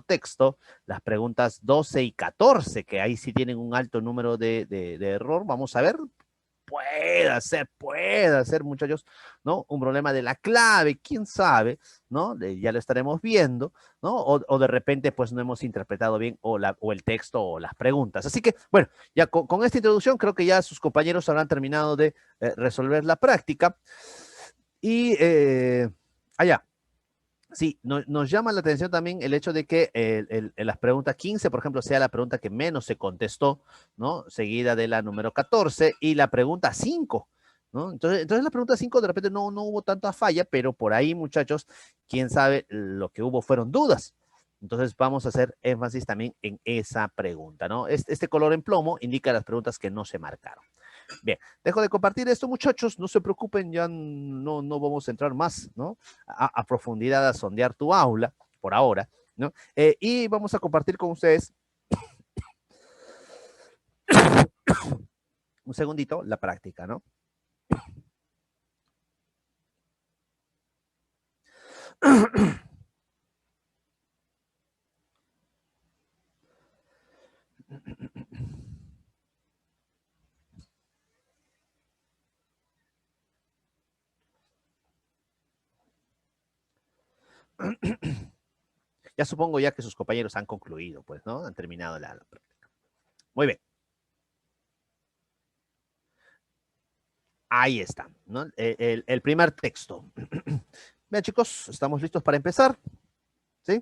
texto, las preguntas 12 y 14, que ahí sí tienen un alto número de error. Vamos a ver, puede ser, muchachos, ¿no? Un problema de la clave, quién sabe, ¿no? Ya lo estaremos viendo, ¿no? O de repente, pues no hemos interpretado bien o el texto o las preguntas. Así que, bueno, ya con esta introducción creo que ya sus compañeros habrán terminado de resolver la práctica. Y allá. Sí, nos llama la atención también el hecho de que las preguntas 15, por ejemplo, sea la pregunta que menos se contestó, ¿no? Seguida de la número 14 y la pregunta 5, ¿no? Entonces la pregunta 5 de repente no hubo tanta falla, pero por ahí, muchachos, quién sabe, lo que hubo fueron dudas. Entonces vamos a hacer énfasis también en esa pregunta, ¿no? Este color en plomo indica las preguntas que no se marcaron. Bien, dejo de compartir esto, muchachos, no se preocupen, ya no vamos a entrar más, ¿no? A profundidad a sondear tu aula, por ahora, ¿no? Y vamos a compartir con ustedes un segundito la práctica, ¿no? Ya supongo ya que sus compañeros han concluido, pues, ¿no? Han terminado la práctica. Muy bien. Ahí está, ¿no? El primer texto. Vean, chicos, estamos listos para empezar, ¿sí?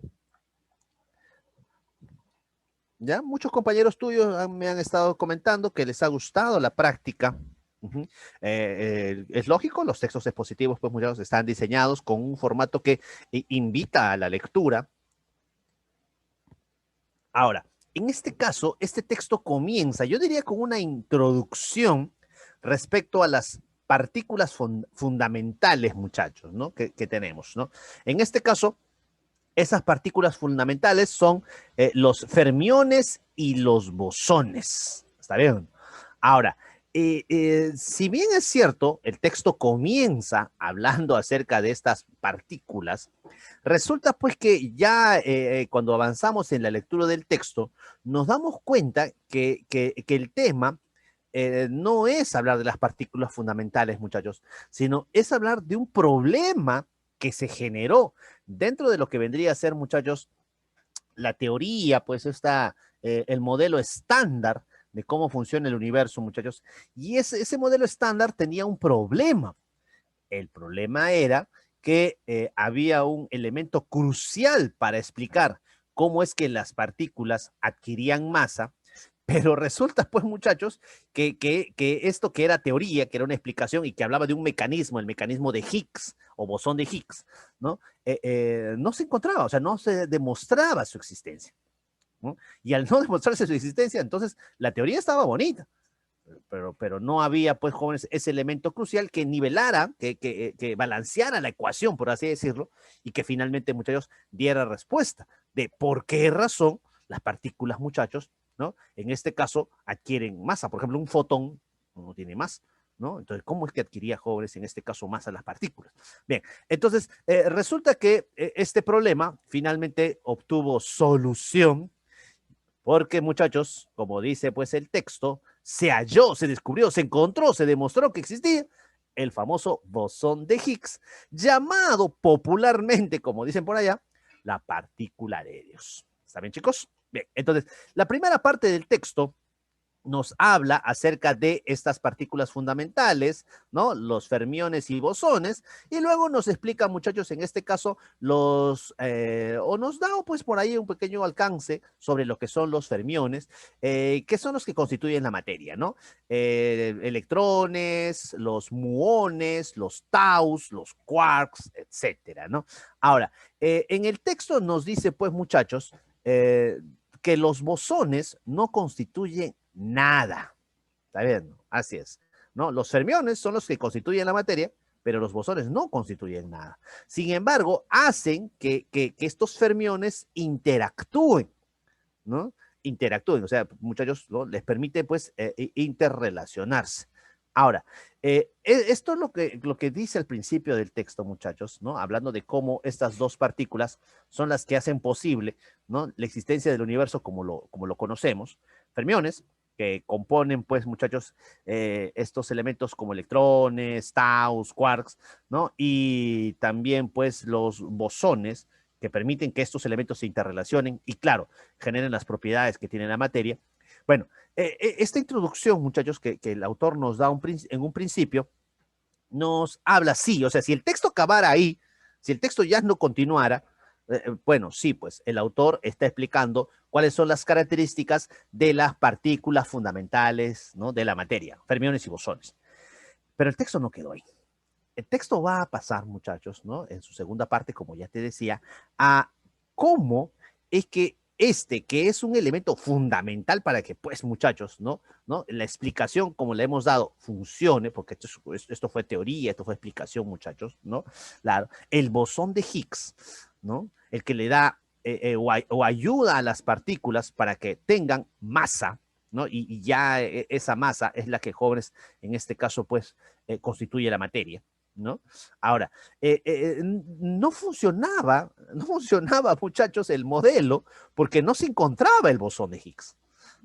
Ya, muchos compañeros tuyos me han estado comentando que les ha gustado la práctica. Es lógico, los textos expositivos, pues muchos están diseñados con un formato que invita a la lectura. Ahora, en este caso, este texto comienza, yo diría, con una introducción respecto a las partículas fundamentales, muchachos, ¿no? Que tenemos, ¿no? En este caso, esas partículas fundamentales son los fermiones y los bosones. ¿Está bien? Ahora, si bien es cierto, el texto comienza hablando acerca de estas partículas, resulta pues que ya cuando avanzamos en la lectura del texto, nos damos cuenta que el tema no es hablar de las partículas fundamentales, muchachos, sino es hablar de un problema que se generó dentro de lo que vendría a ser, muchachos, la teoría, pues el modelo estándar de cómo funciona el universo, muchachos. Y ese modelo estándar tenía un problema. El problema era que había un elemento crucial para explicar cómo es que las partículas adquirían masa, pero resulta, pues, muchachos, que esto que era teoría, que era una explicación y que hablaba de un mecanismo, el mecanismo de Higgs o bosón de Higgs, ¿no? No se encontraba, o sea, no se demostraba su existencia, ¿no? Y al no demostrarse su existencia, entonces la teoría estaba bonita, pero no había, pues, jóvenes, ese elemento crucial que nivelara, que balanceara la ecuación, por así decirlo, y que finalmente, muchachos, diera respuesta de por qué razón las partículas, muchachos, ¿no? En este caso, adquieren masa. Por ejemplo, un fotón no tiene más, ¿no? Entonces, ¿cómo es que adquiría, jóvenes, en este caso, masa las partículas? Bien, entonces, resulta que este problema finalmente obtuvo solución porque, muchachos, como dice pues el texto, se halló, se descubrió, se encontró, se demostró que existía el famoso bosón de Higgs, llamado popularmente, como dicen por allá, la partícula de Dios. ¿Está bien, chicos? Bien, entonces, la primera parte del texto nos habla acerca de estas partículas fundamentales, ¿no? Los fermiones y bosones, y luego nos explica, muchachos, en este caso, o nos da pues por ahí un pequeño alcance sobre lo que son los fermiones, que son los que constituyen la materia, ¿no? Electrones, los muones, los taus, los quarks, etcétera, ¿no? Ahora, en el texto nos dice, pues, muchachos, que los bosones no constituyen nada. ¿Está bien? Así es. ¿No? Los fermiones son los que constituyen la materia, pero los bosones no constituyen nada. Sin embargo, hacen que estos fermiones interactúen, ¿no? Interactúen, o sea, muchachos, ¿no? Les permite pues interrelacionarse. Ahora, esto es lo que dice al principio del texto, muchachos, ¿no? Hablando de cómo estas dos partículas son las que hacen posible, ¿no? La existencia del universo como lo conocemos. Fermiones, que componen, pues, muchachos, estos elementos como electrones, taus, quarks, ¿no? Y también, pues, los bosones, que permiten que estos elementos se interrelacionen y, claro, generen las propiedades que tiene la materia. Bueno, esta introducción, muchachos, que el autor nos da en un principio, nos habla así, o sea, si el texto acabara ahí, si el texto ya no continuara, bueno, sí, pues el autor está explicando cuáles son las características de las partículas fundamentales, ¿no? De la materia, fermiones y bosones. Pero el texto no quedó ahí. El texto va a pasar, muchachos, ¿no? En su segunda parte, como ya te decía, a cómo es que que es un elemento fundamental para que, pues, muchachos, ¿no? La explicación, como le hemos dado, funcione, porque esto fue teoría, esto fue explicación, muchachos, ¿no? Claro, el bosón de Higgs, ¿no? El que le da o ayuda a las partículas para que tengan masa, ¿no? Y ya esa masa es la que, jóvenes, en este caso, pues, constituye la materia, ¿no? Ahora, no funcionaba, muchachos, el modelo, porque no se encontraba el bosón de Higgs,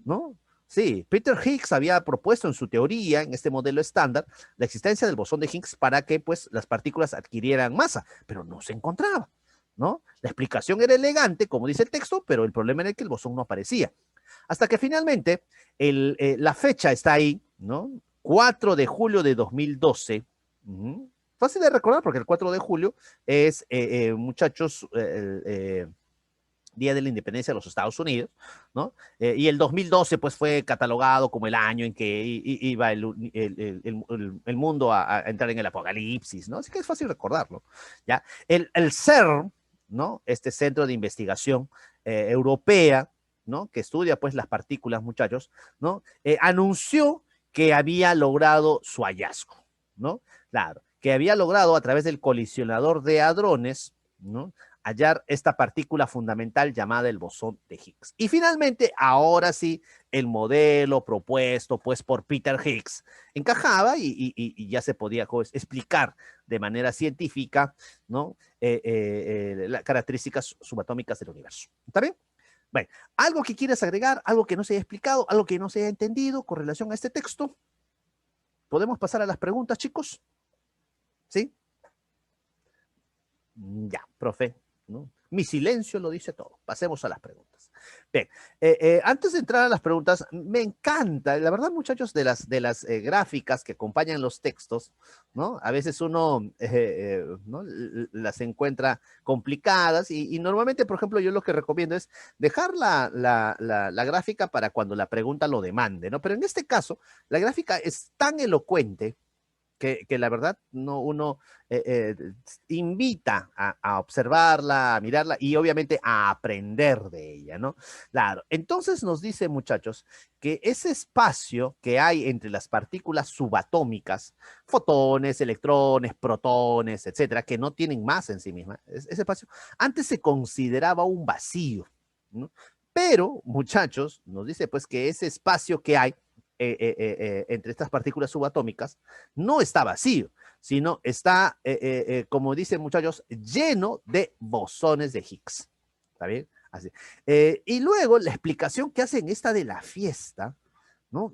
¿no? Sí, Peter Higgs había propuesto en su teoría, en este modelo estándar, la existencia del bosón de Higgs para que, pues, las partículas adquirieran masa, pero no se encontraba, ¿no? La explicación era elegante, como dice el texto, pero el problema era que el bosón no aparecía. Hasta que finalmente la fecha está ahí, ¿no? 4 de julio de 2012. Fácil de recordar porque el 4 de julio es, muchachos, Día de la Independencia de los Estados Unidos, ¿no? Y el 2012 pues fue catalogado como el año en que iba el mundo a entrar en el apocalipsis, ¿no? Así que es fácil recordarlo, ¿ya? El CERN, ¿no? Este centro de investigación europea, ¿no? Que estudia pues las partículas, muchachos, ¿no? Anunció que había logrado su hallazgo, ¿no? Claro, que había logrado a través del colisionador de hadrones, ¿no? Hallar esta partícula fundamental llamada el bosón de Higgs. Y finalmente, ahora sí, el modelo propuesto pues por Peter Higgs encajaba y ya se podía pues, explicar de manera científica, ¿no? Las características subatómicas del universo. ¿Está bien? Bueno, ¿algo que quieras agregar? ¿Algo que no se haya explicado? ¿Algo que no se haya entendido con relación a este texto? ¿Podemos pasar a las preguntas, chicos? ¿Sí? Ya, profe, ¿no? Mi silencio lo dice todo. Pasemos a las preguntas. Bien, antes de entrar a las preguntas, me encanta, la verdad, muchachos, de las gráficas que acompañan los textos, ¿no? A veces uno ¿no? Las encuentra complicadas y normalmente, por ejemplo, yo lo que recomiendo es dejar la gráfica para cuando la pregunta lo demande, ¿no? Pero en este caso, la gráfica es tan elocuente que la verdad no, uno invita a observarla, a mirarla y obviamente a aprender de ella, ¿no? Claro, entonces nos dice, muchachos, que ese espacio que hay entre las partículas subatómicas, fotones, electrones, protones, etcétera, que no tienen masa en sí misma, ese espacio antes se consideraba un vacío, ¿no? Pero, muchachos, nos dice pues que ese espacio que hay entre estas partículas subatómicas no está vacío, sino está, como dicen muchachos, lleno de bosones de Higgs. ¿Está bien? Así. Y luego la explicación que hacen esta de la fiesta, ¿no?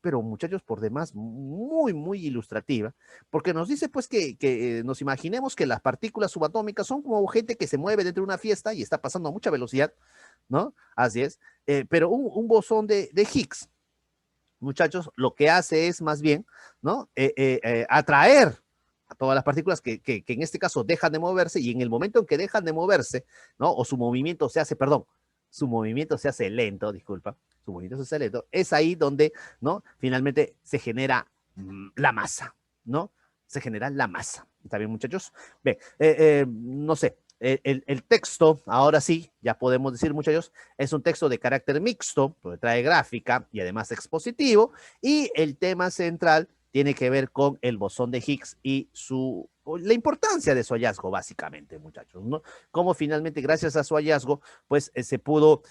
Pero muchachos, por demás, muy, muy ilustrativa, porque nos dice pues que nos imaginemos que las partículas subatómicas son como gente que se mueve dentro de una fiesta y está pasando a mucha velocidad, ¿no? Así es. Pero un bosón de Higgs, muchachos, lo que hace es más bien, ¿no? Atraer a todas las partículas que en este caso dejan de moverse y en el momento en que dejan de moverse, ¿no? O su movimiento se hace, perdón, su movimiento se hace lento, disculpa, su movimiento se hace lento, es ahí donde, ¿no? Finalmente se genera la masa, ¿no? Se genera la masa. ¿Está bien, muchachos? Bien, no sé, el texto, ahora sí, ya podemos decir, muchachos, es un texto de carácter mixto, porque trae gráfica y además expositivo, y el tema central tiene que ver con el bosón de Higgs y la importancia de su hallazgo, básicamente, muchachos, ¿no? Cómo finalmente, gracias a su hallazgo, pues se pudo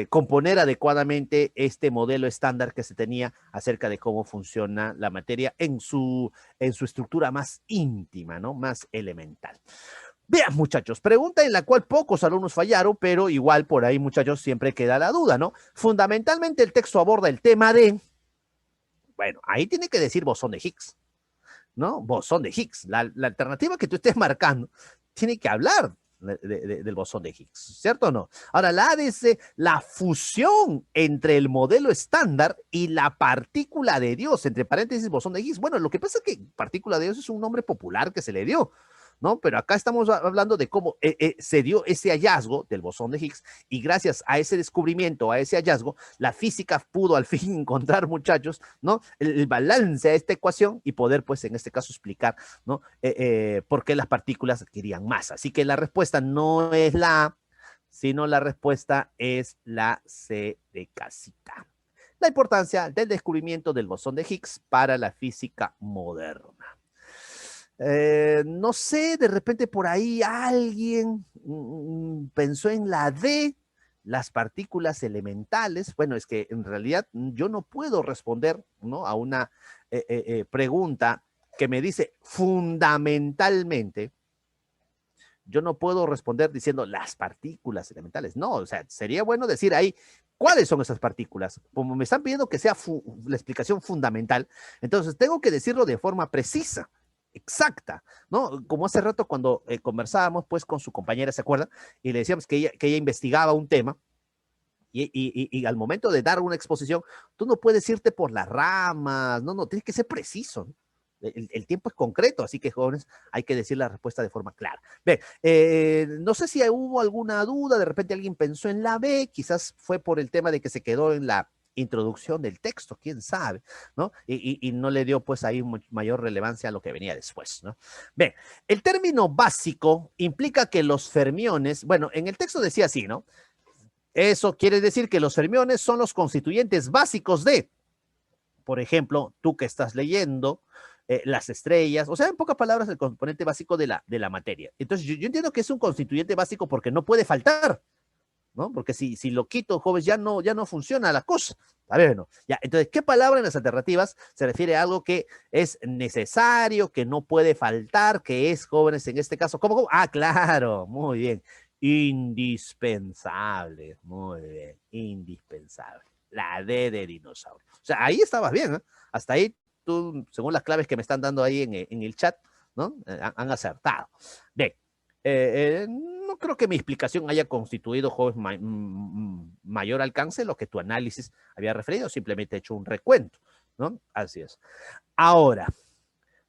componer adecuadamente este modelo estándar que se tenía acerca de cómo funciona la materia en su estructura más íntima, ¿no? Más elemental. Vean, muchachos, pregunta en la cual pocos alumnos fallaron, pero igual por ahí, muchachos, siempre queda la duda, ¿no? Fundamentalmente el texto aborda el tema de, bueno, ahí tiene que decir bosón de Higgs, ¿no? Bosón de Higgs. La alternativa que tú estés marcando tiene que hablar del bosón de Higgs, ¿cierto o no? Ahora, la A dice la fusión entre el modelo estándar y la partícula de Dios, entre paréntesis, bosón de Higgs. Bueno, lo que pasa es que partícula de Dios es un nombre popular que se le dio, ¿no? Pero acá estamos hablando de cómo se dio ese hallazgo del bosón de Higgs y gracias a ese descubrimiento, a ese hallazgo, la física pudo al fin encontrar, muchachos, ¿no? El balance a esta ecuación y poder, pues, en este caso explicar, ¿no? Por qué las partículas adquirían masa. Así que la respuesta no es la A, sino la respuesta es la C de casita. La importancia del descubrimiento del bosón de Higgs para la física moderna. No sé, de repente por ahí alguien pensó en la D, las partículas elementales. Bueno, es que en realidad yo no puedo responder, ¿no? A una pregunta que me dice fundamentalmente, yo no puedo responder diciendo las partículas elementales. No, o sea, sería bueno decir ahí cuáles son esas partículas. Como me están pidiendo que sea la explicación fundamental, entonces tengo que decirlo de forma precisa, exacta, ¿no? Como hace rato cuando conversábamos pues con su compañera, ¿se acuerdan? Y le decíamos que ella investigaba un tema y al momento de dar una exposición, tú no puedes irte por las ramas, no, tienes que ser preciso, ¿no? El tiempo es concreto, así que jóvenes, hay que decir la respuesta de forma clara. Bien, no sé si hubo alguna duda, de repente alguien pensó en la B, quizás fue por el tema de que se quedó en la introducción del texto, quién sabe, ¿no? Y no le dio pues ahí mayor relevancia a lo que venía después, ¿no? Bien, el término básico implica que los fermiones, bueno, en el texto decía así, ¿no? Eso quiere decir que los fermiones son los constituyentes básicos de, por ejemplo, tú que estás leyendo, las estrellas, o sea, en pocas palabras, el componente básico de la materia. Entonces, yo entiendo que es un constituyente básico porque no puede faltar, ¿no? Porque si lo quito, jóvenes, ya no funciona la cosa. A ver, no. Ya, entonces, ¿qué palabra en las alternativas se refiere a algo que es necesario, que no puede faltar, que es, jóvenes, en este caso? ¿Cómo? Ah, claro, muy bien. Indispensable, muy bien, indispensable. La D de dinosaurio. O sea, ahí estabas bien, ¿eh? Hasta ahí, tú, según las claves que me están dando ahí en el chat, ¿no? Han acertado. Bien, no creo que mi explicación haya constituido, joven, mayor alcance lo que tu análisis había referido, simplemente he hecho un recuento, ¿no? Así es. Ahora,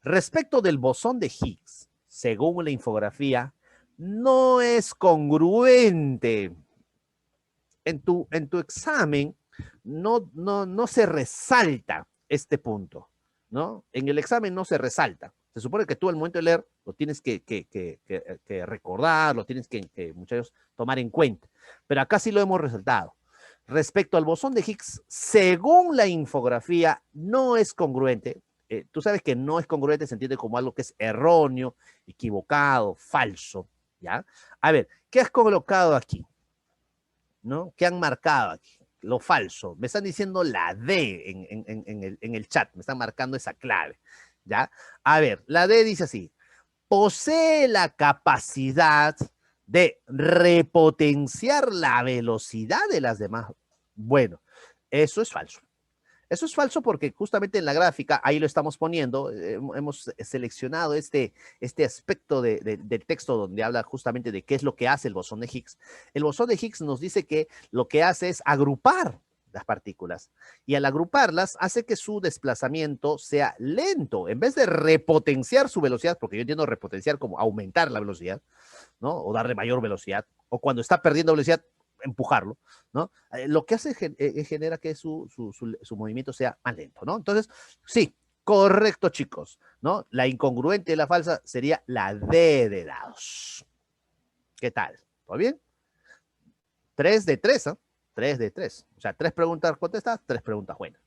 respecto del bosón de Higgs, según la infografía, no es congruente. En tu examen no se resalta este punto, ¿no? En el examen no se resalta. Se supone que tú al momento de leer lo tienes que recordar, lo tienes que muchachos, tomar en cuenta. Pero acá sí lo hemos resaltado. Respecto al bosón de Higgs, según la infografía, no es congruente. Tú sabes que no es congruente, se entiende como algo que es erróneo, equivocado, falso, ¿ya? A ver, ¿qué has colocado aquí? ¿No? ¿Qué han marcado aquí? Lo falso. Me están diciendo la D en el chat, me están marcando esa clave, ¿ya? A ver, la D dice así, posee la capacidad de repotenciar la velocidad de las demás. Bueno, eso es falso. Eso es falso porque justamente en la gráfica, ahí lo estamos poniendo, hemos seleccionado este aspecto del texto donde habla justamente de qué es lo que hace el bosón de Higgs. El bosón de Higgs nos dice que lo que hace es agrupar las partículas y al agruparlas hace que su desplazamiento sea lento. En vez de repotenciar su velocidad, porque yo entiendo repotenciar como aumentar la velocidad, ¿no? O darle mayor velocidad, o cuando está perdiendo velocidad, empujarlo, ¿no? Lo que hace genera que su movimiento sea más lento, ¿no? Entonces, sí, correcto, chicos, ¿no? La incongruente y la falsa sería la D de dados. ¿Qué tal? ¿Todo bien? 3 de 3, ¿eh? 3 de 3. O sea, 3 preguntas contestadas, 3 preguntas buenas.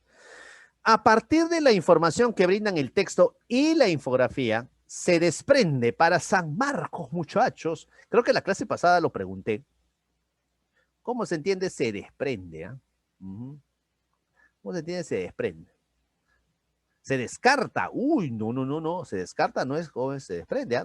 A partir de la información que brindan el texto y la infografía, se desprende para San Marcos, muchachos. Creo que la clase pasada lo pregunté. ¿Cómo se entiende? Se desprende. ¿Eh? ¿Cómo se entiende? Se desprende. Se descarta. Uy, no. Se descarta, no es joven, se desprende. ¿Eh?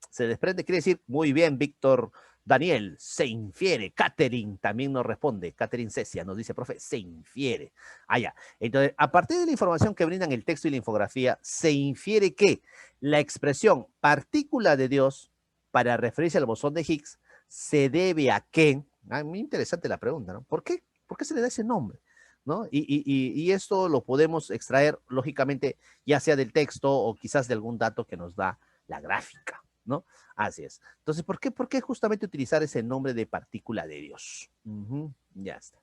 Se desprende, quiere decir, muy bien, Víctor Daniel, se infiere. Catherine también nos responde. Catherine Cecia nos dice, profe, se infiere. Ya. Entonces, a partir de la información que brindan el texto y la infografía, se infiere que la expresión partícula de Dios, para referirse al bosón de Higgs, se debe a qué. Muy interesante la pregunta, ¿no? ¿Por qué? ¿Por qué se le da ese nombre? ¿No? Y esto lo podemos extraer, lógicamente, ya sea del texto o quizás de algún dato que nos da la gráfica, ¿no? Así es. Entonces, ¿por qué justamente utilizar ese nombre de partícula de Dios? Ya está.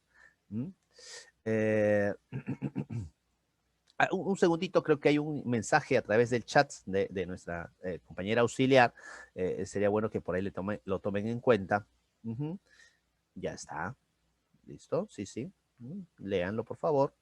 Un segundito, creo que hay un mensaje a través del chat de nuestra compañera auxiliar. Sería bueno que por ahí lo tomen en cuenta. Ya está. ¿Listo? Sí. Léanlo, por favor.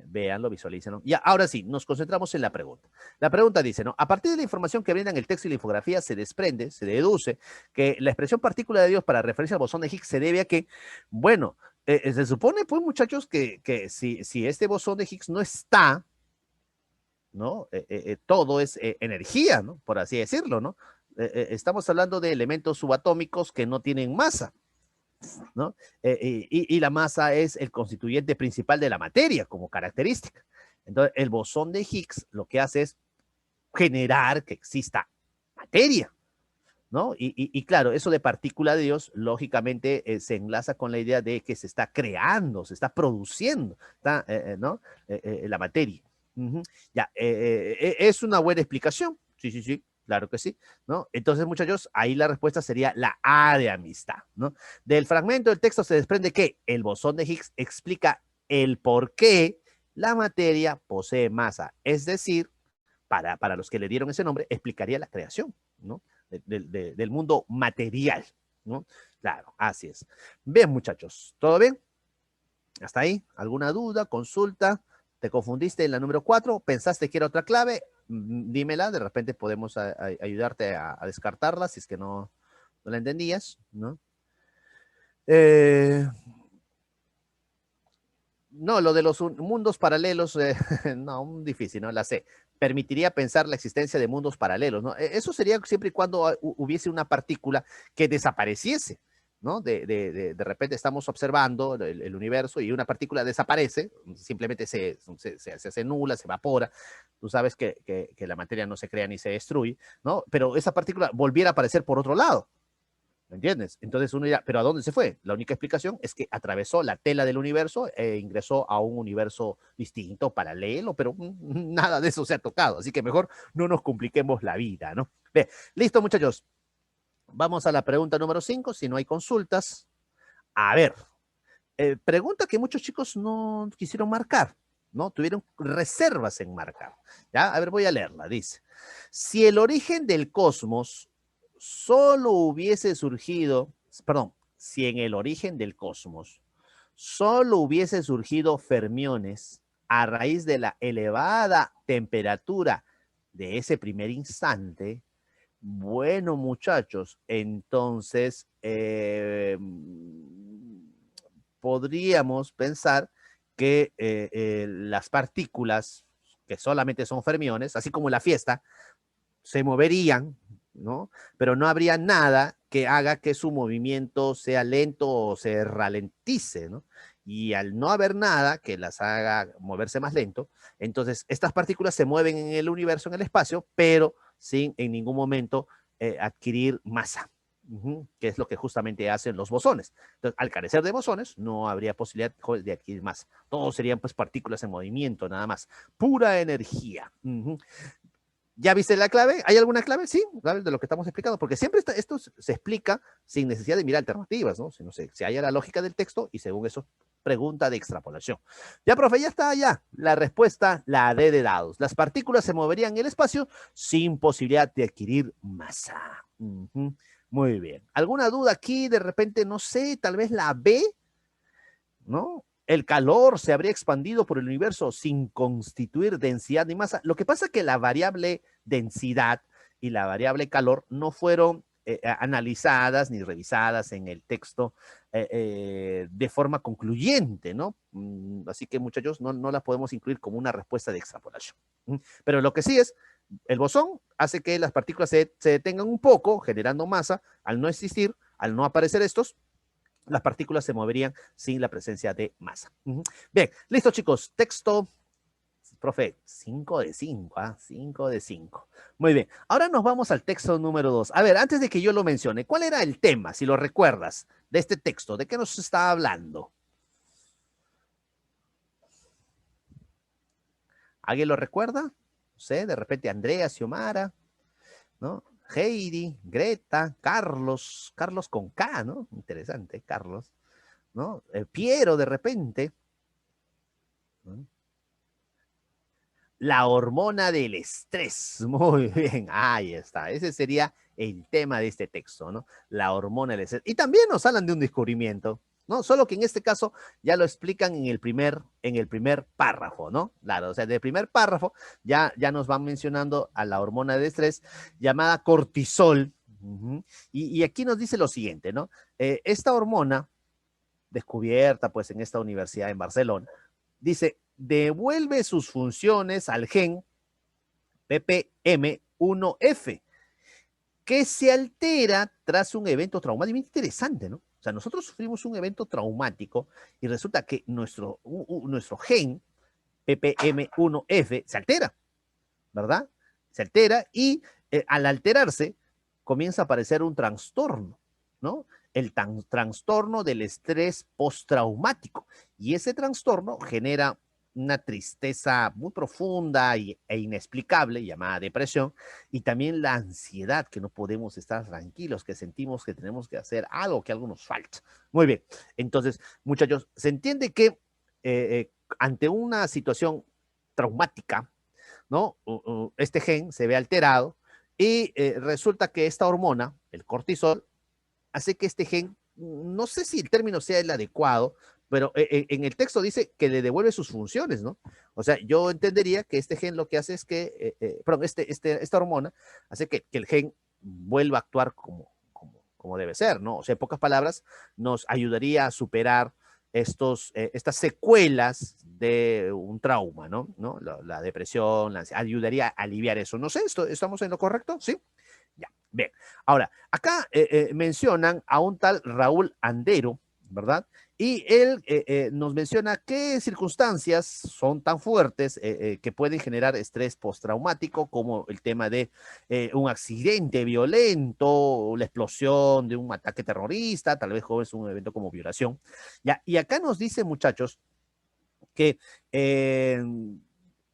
Véanlo, visualícenlo. Ya, ahora sí, nos concentramos en la pregunta. La pregunta dice, ¿no? A partir de la información que brindan el texto y la infografía, se desprende, se deduce que la expresión partícula de Dios para referirse al bosón de Higgs se debe a que, bueno, se supone, pues, muchachos, que si este bosón de Higgs no está, ¿no? Todo es energía, ¿no? Por así decirlo, ¿no? Estamos hablando de elementos subatómicos que no tienen masa. ¿No? Y la masa es el constituyente principal de la materia como característica. Entonces, el bosón de Higgs lo que hace es generar que exista materia, ¿no? Y claro, eso de partícula de Dios, lógicamente, se enlaza con la idea de que se está creando, se está produciendo, ¿no? La materia. Ya, es una buena explicación, sí. Claro que sí, ¿no? Entonces, muchachos, ahí la respuesta sería la A de amistad, ¿no? Del fragmento del texto se desprende que el bosón de Higgs explica el por qué la materia posee masa. Es decir, para los que le dieron ese nombre, explicaría la creación, ¿no? Del mundo material, ¿no? Claro, así es. Bien, muchachos, ¿todo bien? ¿Hasta ahí? ¿Alguna duda, consulta? ¿Te confundiste en la número 4? ¿Pensaste que era otra clave? Dímela, de repente podemos ayudarte a descartarla si es que no la entendías, ¿no? No, lo de los mundos paralelos, no, difícil, ¿no? La sé. Permitiría pensar la existencia de mundos paralelos, ¿no? Eso sería siempre y cuando hubiese una partícula que desapareciese, ¿no? De repente estamos observando el universo y una partícula desaparece, simplemente se hace nula, se evapora. tú sabes que la materia no se crea ni se destruye, ¿no? Pero esa partícula volviera a aparecer por otro lado. ¿Me entiendes? Entonces uno dirá, ¿pero a dónde se fue? La única explicación es que atravesó la tela del universo e ingresó a un universo distinto, paralelo, pero nada de eso se ha tocado. Así que mejor no nos compliquemos la vida, ¿no? Bien, listo, muchachos. Vamos a la pregunta número 5, si no hay consultas. A ver, pregunta que muchos chicos no quisieron marcar, ¿no? Tuvieron reservas en marcar. ¿Ya? A ver, voy a leerla. Dice, si el origen del cosmos solo hubiese surgido, perdón, si en el origen del cosmos solo hubiese surgido fermiones a raíz de la elevada temperatura de ese primer instante, bueno, muchachos, entonces podríamos pensar que las partículas que solamente son fermiones, así como la fiesta, se moverían, ¿no? Pero no habría nada que haga que su movimiento sea lento o se ralentice, ¿no? Y al no haber nada que las haga moverse más lento, entonces estas partículas se mueven en el universo, en el espacio, pero sin en ningún momento adquirir masa, que es lo que justamente hacen los bosones. Entonces, al carecer de bosones, no habría posibilidad de adquirir masa. Todos serían pues partículas en movimiento, nada más. Pura energía. ¿Ya viste la clave? ¿Hay alguna clave? Sí, ¿sabes? De lo que estamos explicando, porque siempre esto se explica sin necesidad de mirar alternativas, ¿no? Sino se halla la lógica del texto y según eso, pregunta de extrapolación. Ya, profe, ya está, ya. La respuesta, la D de dados. Las partículas se moverían en el espacio sin posibilidad de adquirir masa. Muy bien. ¿Alguna duda aquí? De repente, no sé, tal vez la B, ¿no? El calor se habría expandido por el universo sin constituir densidad ni masa. Lo que pasa es que la variable densidad y la variable calor no fueron analizadas ni revisadas en el texto de forma concluyente, ¿no? Así que, muchachos, no las podemos incluir como una respuesta de extrapolación. Pero lo que sí es, el bosón hace que las partículas se detengan un poco, generando masa. Al no existir, al no aparecer estos, las partículas se moverían sin la presencia de masa. Bien, listo, chicos. Texto, profe, 5 de 5, ¿ah? 5 de 5. Muy bien, ahora nos vamos al texto número 2. A ver, antes de que yo lo mencione, ¿cuál era el tema, si lo recuerdas, de este texto? ¿De qué nos está hablando? ¿Alguien lo recuerda? No sé, de repente Andrea, Xiomara, ¿no? Heidi, Greta, Carlos, Carlos con K, ¿no? Interesante, Carlos, ¿no? Piero, de repente, ¿no? La hormona del estrés. Muy bien, ahí está. Ese sería el tema de este texto, ¿no? La hormona del estrés. Y también nos hablan de un descubrimiento, ¿no? Solo que en este caso ya lo explican en el primer párrafo, ¿no? Claro, o sea, del primer párrafo ya nos van mencionando a la hormona del estrés llamada cortisol. Y aquí nos dice lo siguiente, ¿no? Esta hormona, descubierta pues en esta universidad en Barcelona, dice, devuelve sus funciones al gen PPM1F, que se altera tras un evento traumático. Muy interesante, ¿no? O sea, nosotros sufrimos un evento traumático y resulta que nuestro gen PPM1F se altera, ¿verdad? Se altera y al alterarse comienza a aparecer un trastorno, ¿no? El trastorno del estrés postraumático. Y ese trastorno genera una tristeza muy profunda e inexplicable, llamada depresión, y también la ansiedad, que no podemos estar tranquilos, que sentimos que tenemos que hacer algo, que algo nos falta. Muy bien, entonces, muchachos, se entiende que ante una situación traumática, ¿no? Este gen se ve alterado y resulta que esta hormona, el cortisol, hace que este gen, no sé si el término sea el adecuado, pero en el texto dice que le devuelve sus funciones, ¿no? O sea, yo entendería que este gen lo que hace es que, perdón, esta hormona hace que el gen vuelva a actuar como debe ser, ¿no? O sea, en pocas palabras, nos ayudaría a superar estas secuelas de un trauma, ¿no? La depresión, ayudaría a aliviar eso. No sé, ¿estamos en lo correcto? ¿Sí? Ya, bien. Ahora, acá mencionan a un tal Raúl Andero, ¿verdad? Y él nos menciona qué circunstancias son tan fuertes que pueden generar estrés postraumático, como el tema de un accidente violento, la explosión de un ataque terrorista, tal vez es un evento como violación. ¿Ya? Y acá nos dice, muchachos, que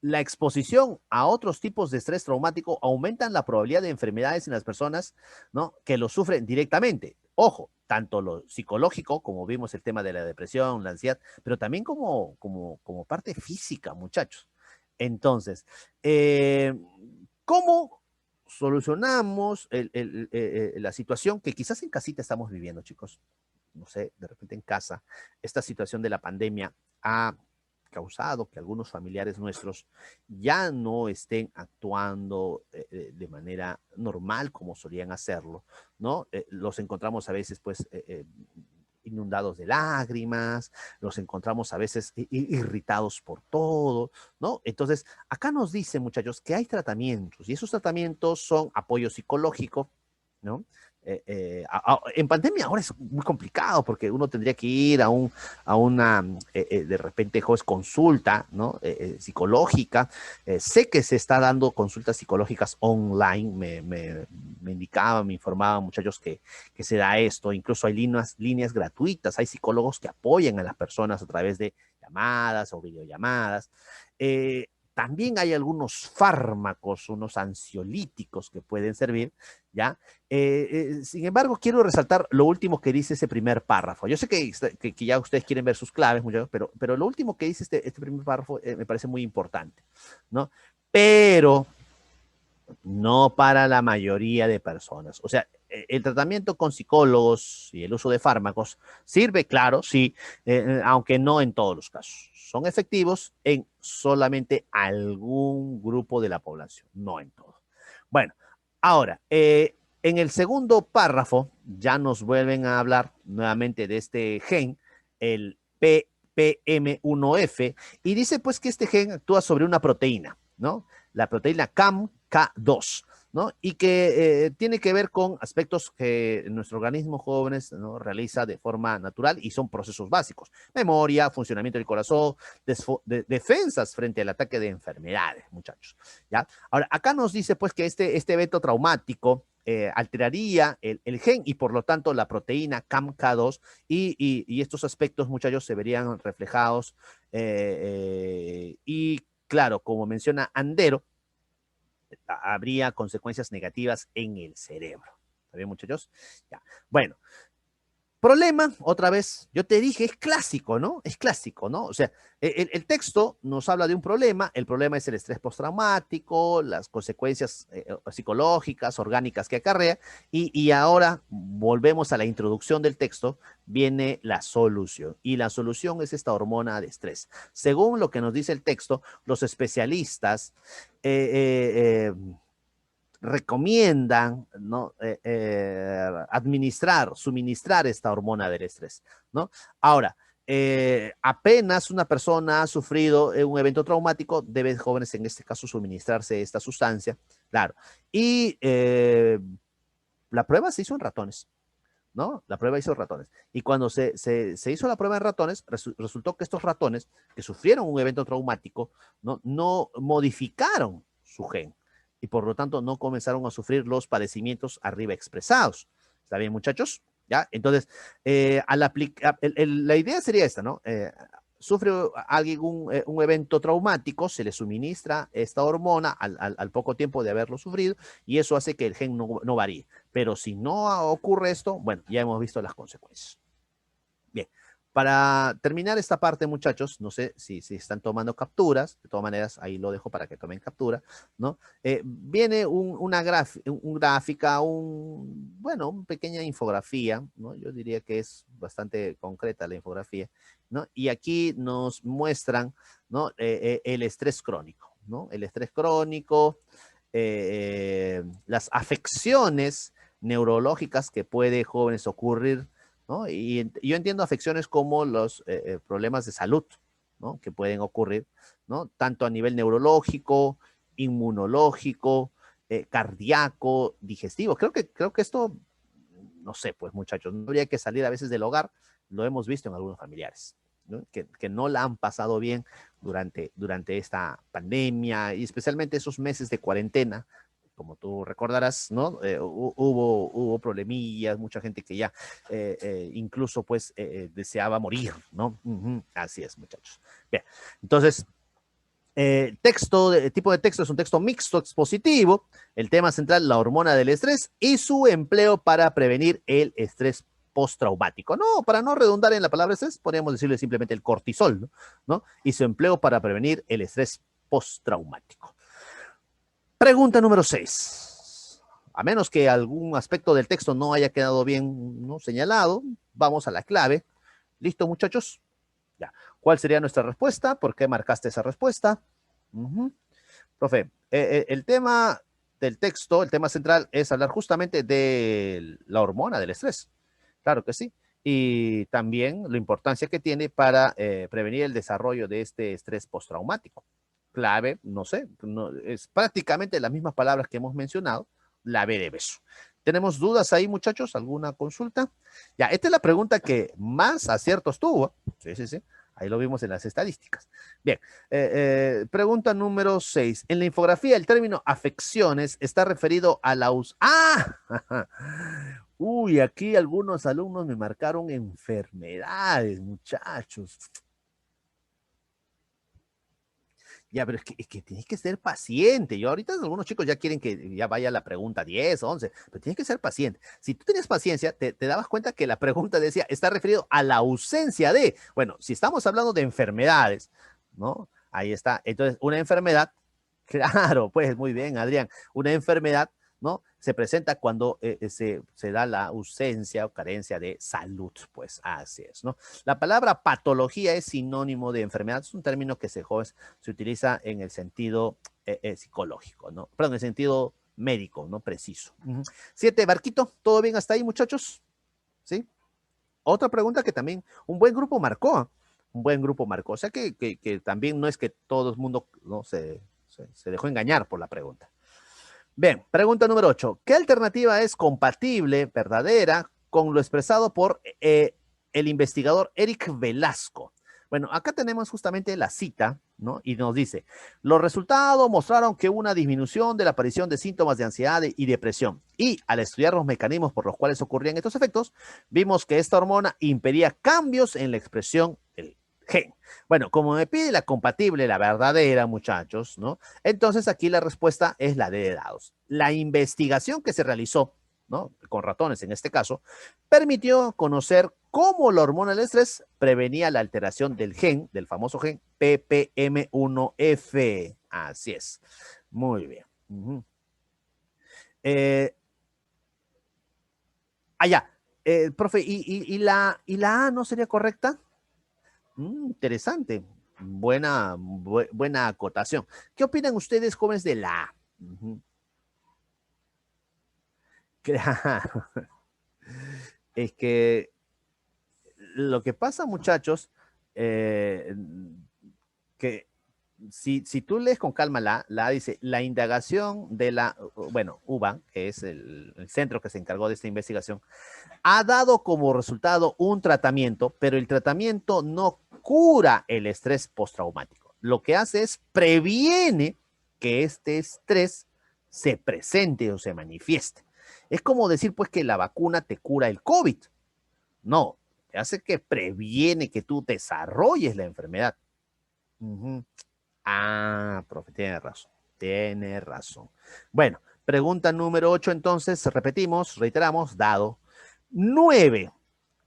la exposición a otros tipos de estrés traumático aumentan la probabilidad de enfermedades en las personas, ¿no?, que lo sufren directamente. Ojo, tanto lo psicológico, como vimos el tema de la depresión, la ansiedad, pero también como parte física, muchachos. Entonces, ¿cómo solucionamos la situación que quizás en casita estamos viviendo, chicos? No sé, de repente en casa, esta situación de la pandemia ha causado que algunos familiares nuestros ya no estén actuando de manera normal como solían hacerlo, ¿no? Los encontramos a veces, pues, inundados de lágrimas, los encontramos a veces irritados por todo, ¿no? Entonces, acá nos dicen, muchachos, que hay tratamientos y esos tratamientos son apoyo psicológico, ¿no? En pandemia ahora es muy complicado porque uno tendría que ir a una, de repente, consulta, ¿no? Psicológica. Sé que se está dando consultas psicológicas online, me indicaban, me informaban muchachos que se da esto, incluso hay líneas gratuitas, hay psicólogos que apoyan a las personas a través de llamadas o videollamadas. También hay algunos fármacos, unos ansiolíticos que pueden servir, ¿ya? Sin embargo, quiero resaltar lo último que dice ese primer párrafo. Yo sé que ya ustedes quieren ver sus claves, muchachos, pero lo último que dice este primer párrafo me parece muy importante, ¿no? Pero no para la mayoría de personas. O sea, el tratamiento con psicólogos y el uso de fármacos sirve, claro, sí, aunque no en todos los casos. Son efectivos en solamente algún grupo de la población, no en todo. Bueno, ahora, en el segundo párrafo ya nos vuelven a hablar nuevamente de este gen, el PPM1F, y dice pues que este gen actúa sobre una proteína, ¿no? La proteína CAMK2, ¿no? Y que tiene que ver con aspectos que nuestro organismo jóvenes, ¿no?, realiza de forma natural y son procesos básicos: memoria, funcionamiento del corazón, defensas frente al ataque de enfermedades, muchachos. ¿Ya? Ahora, acá nos dice pues que este evento traumático alteraría el gen y por lo tanto la proteína CAMK2 y estos aspectos, muchachos, se verían reflejados y claro, como menciona Andero, habría consecuencias negativas en el cerebro. ¿Está bien, muchachos? Ya. Bueno, problema, otra vez, yo te dije, es clásico, ¿no? Es clásico, ¿no? O sea, el texto nos habla de un problema, el problema es el estrés postraumático, las consecuencias psicológicas, orgánicas que acarrea, y ahora volvemos a la introducción del texto, viene la solución, y la solución es esta hormona de estrés. Según lo que nos dice el texto, los especialistas recomiendan, ¿no?, suministrar esta hormona del estrés, ¿no? Ahora, apenas una persona ha sufrido un evento traumático, deben jóvenes en este caso suministrarse esta sustancia, claro. Y la prueba se hizo en ratones, ¿no? La prueba hizo ratones. Y cuando se hizo la prueba en ratones, resultó que estos ratones que sufrieron un evento traumático no modificaron su gen y por lo tanto no comenzaron a sufrir los padecimientos arriba expresados. ¿Está bien, muchachos? ¿Ya? Entonces, la idea sería esta, ¿no? Sufre alguien un evento traumático, se le suministra esta hormona al poco tiempo de haberlo sufrido y eso hace que el gen no varíe. Pero si no ocurre esto, bueno, ya hemos visto las consecuencias. Bien, para terminar esta parte, muchachos, no sé si están tomando capturas, de todas maneras, ahí lo dejo para que tomen captura, ¿no? Viene una gráfica, bueno, una pequeña infografía, ¿no? Yo diría que es bastante concreta la infografía, ¿no? Y aquí nos muestran, ¿no?, el estrés crónico, ¿no? El estrés crónico, las afecciones neurológicas que puede, jóvenes, ocurrir, ¿no? Y yo entiendo afecciones como los problemas de salud, ¿no?, que pueden ocurrir, ¿no?, tanto a nivel neurológico, inmunológico, cardíaco, digestivo. Creo que esto, no sé, pues muchachos, no habría que salir a veces del hogar lo hemos visto en algunos familiares, ¿no? Que no la han pasado bien durante esta pandemia y especialmente esos meses de cuarentena, como tú recordarás, ¿no? Hubo problemillas, mucha gente que ya incluso pues deseaba morir, ¿no? Así es, muchachos. Bien, entonces, tipo de texto es un texto mixto expositivo, el tema central, la hormona del estrés y su empleo para prevenir el estrés postraumático. No, para no redundar en la palabra estrés, podríamos decirle simplemente el cortisol, ¿no? ¿No? Y su empleo para prevenir el estrés postraumático. Pregunta número 6. A menos que algún aspecto del texto no haya quedado bien, ¿no?, señalado, vamos a la clave. ¿Listo, muchachos? Ya. ¿Cuál sería nuestra respuesta? ¿Por qué marcaste esa respuesta? Profe, el tema del texto, el tema central es hablar justamente de la hormona del estrés. Claro que sí. Y también la importancia que tiene para prevenir el desarrollo de este estrés postraumático. Clave, no sé, no, es prácticamente las mismas palabras que hemos mencionado, la B de beso. ¿Tenemos dudas ahí, muchachos? ¿Alguna consulta? Ya, esta es la pregunta que más aciertos tuvo. Sí, sí, sí. Ahí lo vimos en las estadísticas. Bien, pregunta número 6. En la infografía, el término afecciones está referido a la... ¡Ah! Uy, aquí algunos alumnos me marcaron enfermedades, muchachos. Ya, pero es que tienes que ser paciente. Yo ahorita algunos chicos ya quieren que ya vaya la pregunta 10, 11, pero tienes que ser paciente. Si tú tienes paciencia, te dabas cuenta que la pregunta decía, está referido a la ausencia de, bueno, si estamos hablando de enfermedades, ¿no? Ahí está. Entonces, una enfermedad, claro, pues muy bien, Adrián, una enfermedad, ¿no? Se presenta cuando se da la ausencia o carencia de salud, pues así es, ¿no? La palabra patología es sinónimo de enfermedad, es un término que se utiliza en el sentido psicológico, ¿no? Perdón, en el sentido médico, ¿no? Preciso. 7, Barquito, ¿todo bien hasta ahí, muchachos? ¿Sí? Otra pregunta que también un buen grupo marcó, ¿eh? Un buen grupo marcó, o sea que también no es que todo el mundo, ¿no?, se dejó engañar por la pregunta. Bien, pregunta número 8. ¿Qué alternativa es compatible, verdadera, con lo expresado por el investigador Eric Velasco? Bueno, acá tenemos justamente la cita, ¿no? Y nos dice, los resultados mostraron que una disminución de la aparición de síntomas de ansiedad y depresión. Y al estudiar los mecanismos por los cuales ocurrían estos efectos, vimos que esta hormona impedía cambios en la expresión del gen. Bueno, como me pide la compatible, la verdadera, muchachos, ¿no? Entonces aquí la respuesta es la de dados. La investigación que se realizó, ¿no?, con ratones en este caso, permitió conocer cómo la hormona del estrés prevenía la alteración del gen, del famoso gen PPM1F. Así es. Muy bien. Ya. Profe, ¿y la A no sería correcta? Interesante. Buena acotación. ¿Qué opinan ustedes, jóvenes, de la A? Claro. Es que lo que pasa, muchachos, que si tú lees con calma la dice, la indagación de bueno, UBA, que es el centro que se encargó de esta investigación, ha dado como resultado un tratamiento, pero el tratamiento no cura el estrés postraumático. Lo que hace es previene que este estrés se presente o se manifieste. Es como decir, pues, que la vacuna te cura el COVID. No, te hace que previene que tú desarrolles la enfermedad. Profe, tiene razón. Tiene razón. Bueno, pregunta número 8, entonces, repetimos, reiteramos, dado. 9.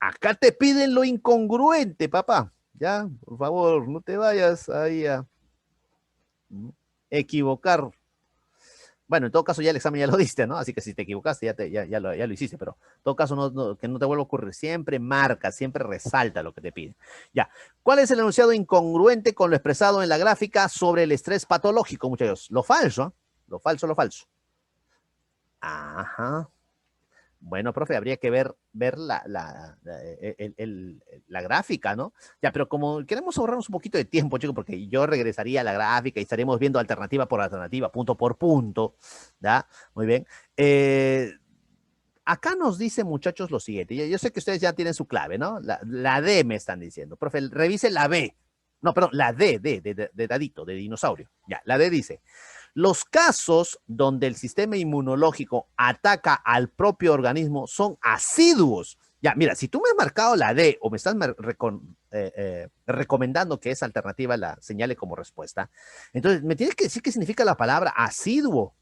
Acá te piden lo incongruente, papá. Ya, por favor, no te vayas ahí a equivocar. Bueno, en todo caso ya el examen ya lo diste, ¿no? Así que si te equivocaste ya lo hiciste, pero en todo caso que no te vuelva a ocurrir. Siempre marca, siempre resalta lo que te piden. Ya. ¿Cuál es el enunciado incongruente con lo expresado en la gráfica sobre el estrés patológico, muchachos? Lo falso, ¿eh? Lo falso, lo falso. Ajá. Bueno, profe, habría que ver la gráfica, ¿no? Ya, pero como queremos ahorrarnos un poquito de tiempo, chicos, porque yo regresaría a la gráfica y estaremos viendo alternativa por alternativa, punto por punto, ¿ya? Muy bien. acá nos dice, muchachos, lo siguiente. Yo sé que ustedes ya tienen su clave, ¿no? La D me están diciendo. Profe, revise la B. No, perdón, la D, de dadito, de dinosaurio. Ya, la D dice, los casos donde el sistema inmunológico ataca al propio organismo son asiduos. Ya, mira, si tú me has marcado la D o me estás recomendando que esa alternativa la señale como respuesta, entonces me tienes que decir qué significa la palabra asiduo.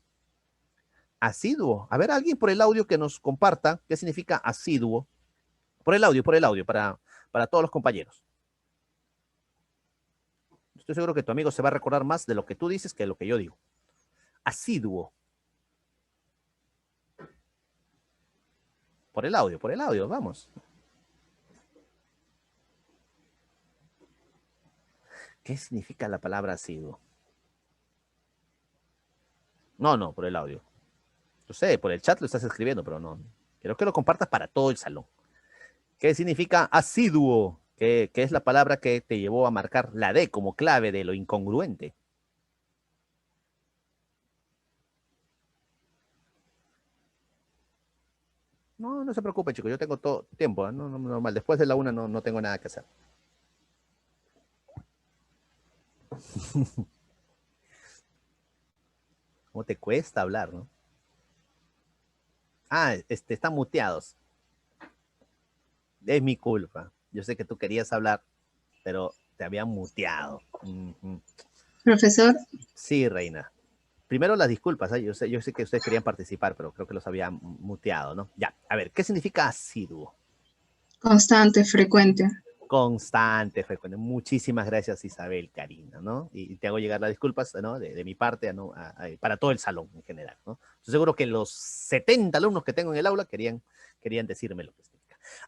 Asiduo. A ver, alguien por el audio que nos comparta qué significa asiduo. Por el audio, para todos los compañeros. Estoy seguro que tu amigo se va a recordar más de lo que tú dices que de lo que yo digo. Asiduo. Por el audio, vamos. ¿Qué significa la palabra asiduo? No, por el audio. Yo sé, por el chat lo estás escribiendo, pero no. Quiero que lo compartas para todo el salón. ¿Qué significa asiduo? ¿Qué es la palabra que te llevó a marcar la D como clave de lo incongruente? No se preocupe, chicos, yo tengo todo tiempo, ¿eh? No, normal. Después de la una no tengo nada que hacer. ¿Cómo te cuesta hablar, no? Ah, están muteados. Es mi culpa. Yo sé que tú querías hablar, pero te habían muteado. Profesor. Sí, Reina. Primero las disculpas, ¿eh? Yo sé que ustedes querían participar, pero creo que los había muteado, ¿no? Ya, a ver, ¿qué significa asiduo? Constante, frecuente. Constante, frecuente. Muchísimas gracias, Isabel, Karina, ¿no? Y te hago llegar las disculpas, ¿no? De mi parte, ¿no? Para todo el salón en general, ¿no? Estoy seguro que los 70 alumnos que tengo en el aula querían decirme lo que significa.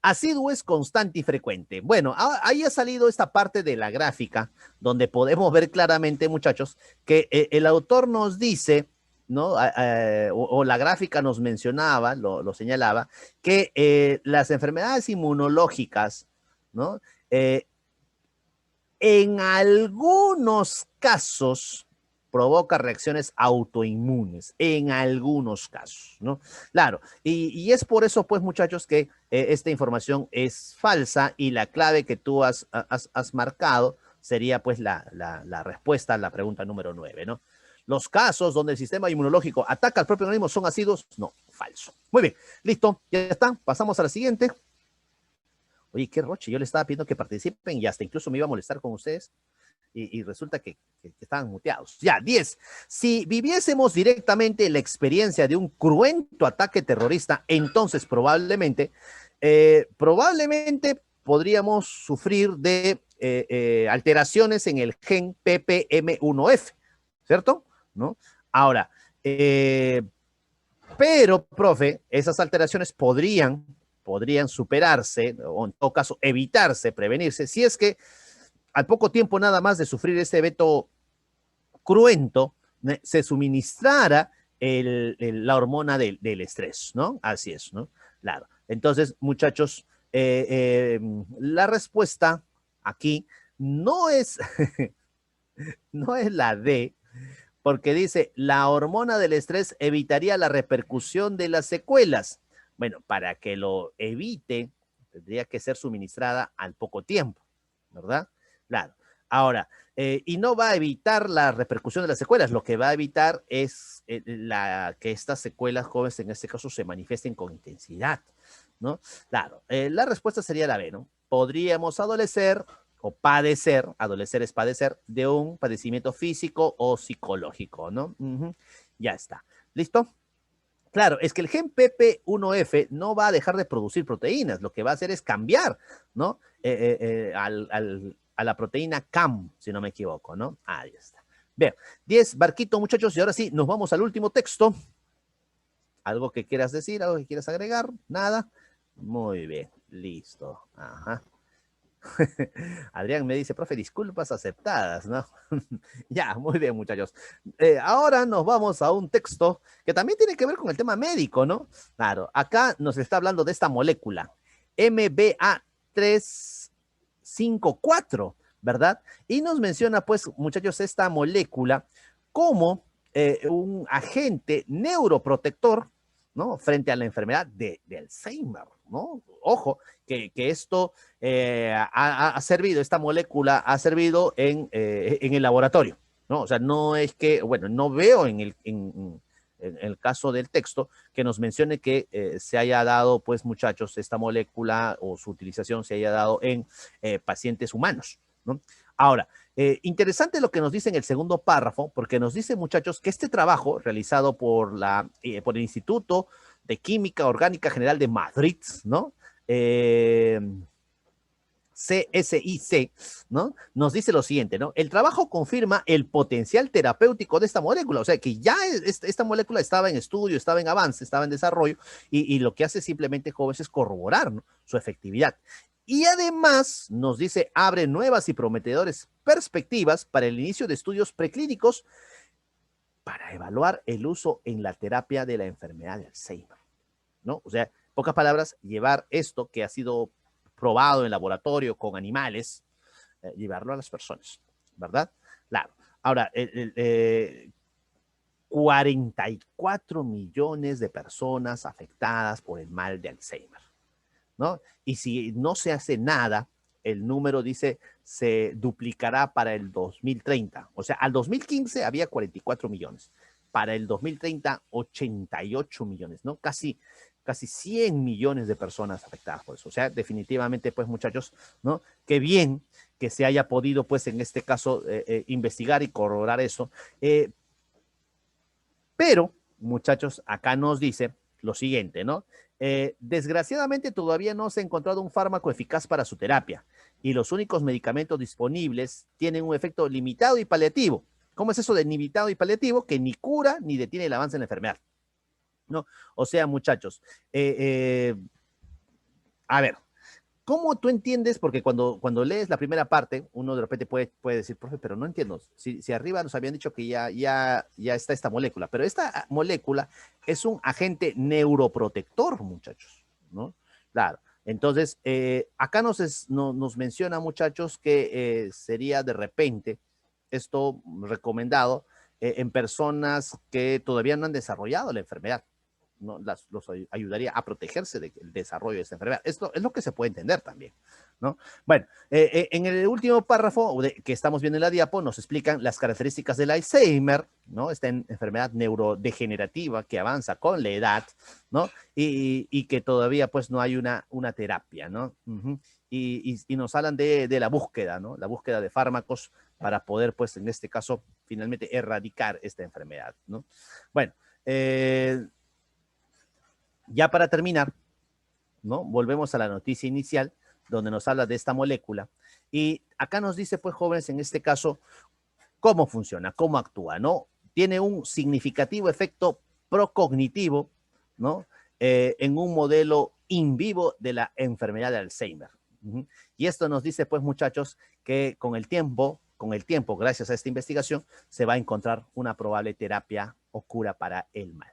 Asiduo es constante y frecuente. Bueno, ahí ha salido esta parte de la gráfica, donde podemos ver claramente, muchachos, que el autor nos dice, ¿no? O la gráfica nos mencionaba, lo señalaba, que las enfermedades inmunológicas, ¿no? En algunos casos provoca reacciones autoinmunes, en algunos casos, ¿no? Claro, y es por eso, pues, muchachos, que esta información es falsa y la clave que tú has marcado sería, pues, la respuesta a la pregunta número 9, ¿no? Los casos donde el sistema inmunológico ataca al propio organismo son asiduos, no, falso. Muy bien, listo, ya está, pasamos a la siguiente. Oye, qué roche, yo le estaba pidiendo que participen y hasta incluso me iba a molestar con ustedes y resulta que estaban muteados. Ya, 10. Si viviésemos directamente la experiencia de un cruento ataque terrorista, entonces probablemente podríamos sufrir de alteraciones en el gen PPM1F, ¿cierto? ¿No? Ahora, pero, profe, esas alteraciones podrían superarse, o en todo caso evitarse, prevenirse, si es que al poco tiempo nada más de sufrir este evento cruento, se suministrara la hormona del estrés, ¿no? Así es, ¿no? Claro. Entonces, muchachos, la respuesta aquí no es, no es la D, porque dice, la hormona del estrés evitaría la repercusión de las secuelas. Bueno, para que lo evite, tendría que ser suministrada al poco tiempo, ¿verdad? Claro. Ahora, y no va a evitar la repercusión de las secuelas, lo que va a evitar es que estas secuelas jóvenes, en este caso, se manifiesten con intensidad, ¿no? Claro, la respuesta sería la B, ¿no? Podríamos adolecer o padecer, adolecer es padecer, de un padecimiento físico o psicológico, ¿no? Ya está. ¿Listo? Claro, es que el gen PP1F no va a dejar de producir proteínas, lo que va a hacer es cambiar, ¿no? A la proteína CAM, si no me equivoco, ¿no? Ahí está. Bien, 10, Barquito, muchachos, y ahora sí, nos vamos al último texto. ¿Algo que quieras decir? ¿Algo que quieras agregar? ¿Nada? Muy bien, listo. Ajá. Adrián me dice, profe, disculpas aceptadas, ¿no? Ya, muy bien, muchachos. Ahora nos vamos a un texto que también tiene que ver con el tema médico, ¿no? Claro, acá nos está hablando de esta molécula, MBA354, ¿verdad? Y nos menciona, pues, muchachos, esta molécula como un agente neuroprotector, ¿no? Frente a la enfermedad de Alzheimer, ¿no? Ojo, que esto ha servido, esta molécula ha servido en el laboratorio, ¿no? O sea, no es que, bueno, no veo en el caso del texto que nos mencione que se haya dado, pues muchachos, esta molécula o su utilización se haya dado en pacientes humanos, ¿no? Ahora, interesante lo que nos dice en el segundo párrafo, porque nos dice, muchachos, que este trabajo realizado por el Instituto de Química Orgánica General de Madrid, ¿no? CSIC, ¿no? Nos dice lo siguiente, ¿no? El trabajo confirma el potencial terapéutico de esta molécula, o sea que ya esta molécula estaba en estudio, estaba en avance, estaba en desarrollo, y lo que hace simplemente, jóvenes, es corroborar, ¿no?, su efectividad. Y además nos dice, abre nuevas y prometedoras perspectivas para el inicio de estudios preclínicos para evaluar el uso en la terapia de la enfermedad de Alzheimer, ¿no? O sea, en pocas palabras, llevar esto que ha sido probado en laboratorio con animales, llevarlo a las personas, ¿verdad? Claro. Ahora, 44 millones de personas afectadas por el mal de Alzheimer, ¿no? Y si no se hace nada, el número dice se duplicará para el 2030. O sea, al 2015 había 44 millones. Para el 2030, 88 millones, ¿no? Casi 100 millones de personas afectadas por eso. O sea, definitivamente, pues, muchachos, ¿no? Qué bien que se haya podido, pues, en este caso, investigar y corroborar eso. Pero, muchachos, acá nos dice lo siguiente, ¿no? Desgraciadamente todavía no se ha encontrado un fármaco eficaz para su terapia y los únicos medicamentos disponibles tienen un efecto limitado y paliativo. ¿Cómo es eso de limitado y paliativo? Que ni cura ni detiene el avance en la enfermedad, ¿no? O sea, muchachos, a ver, ¿cómo tú entiendes? Porque cuando lees la primera parte, uno de repente puede decir, profe, pero no entiendo. Si arriba nos habían dicho que ya está esta molécula, pero esta molécula es un agente neuroprotector, muchachos, ¿no? Claro. Entonces, acá nos menciona, muchachos, que sería de repente esto recomendado en personas que todavía no han desarrollado la enfermedad, ¿no? Los ayudaría a protegerse del desarrollo de esta enfermedad. Esto es lo que se puede entender también, ¿no? Bueno, en el último párrafo que estamos viendo en la diapo nos explican las características del Alzheimer, ¿no? Esta enfermedad neurodegenerativa que avanza con la edad, ¿no? Y que todavía pues no hay una terapia, ¿no? Y nos hablan de la búsqueda, ¿no? La búsqueda de fármacos para poder, pues, en este caso, finalmente erradicar esta enfermedad, ¿no? Bueno, ya para terminar, ¿no? Volvemos a la noticia inicial, donde nos habla de esta molécula. Y acá nos dice, pues, jóvenes, en este caso, cómo funciona, cómo actúa, ¿no? Tiene un significativo efecto procognitivo, ¿no? En un modelo in vivo de la enfermedad de Alzheimer. Y esto nos dice, pues, muchachos, que con el tiempo, gracias a esta investigación, se va a encontrar una probable terapia o cura para el mal.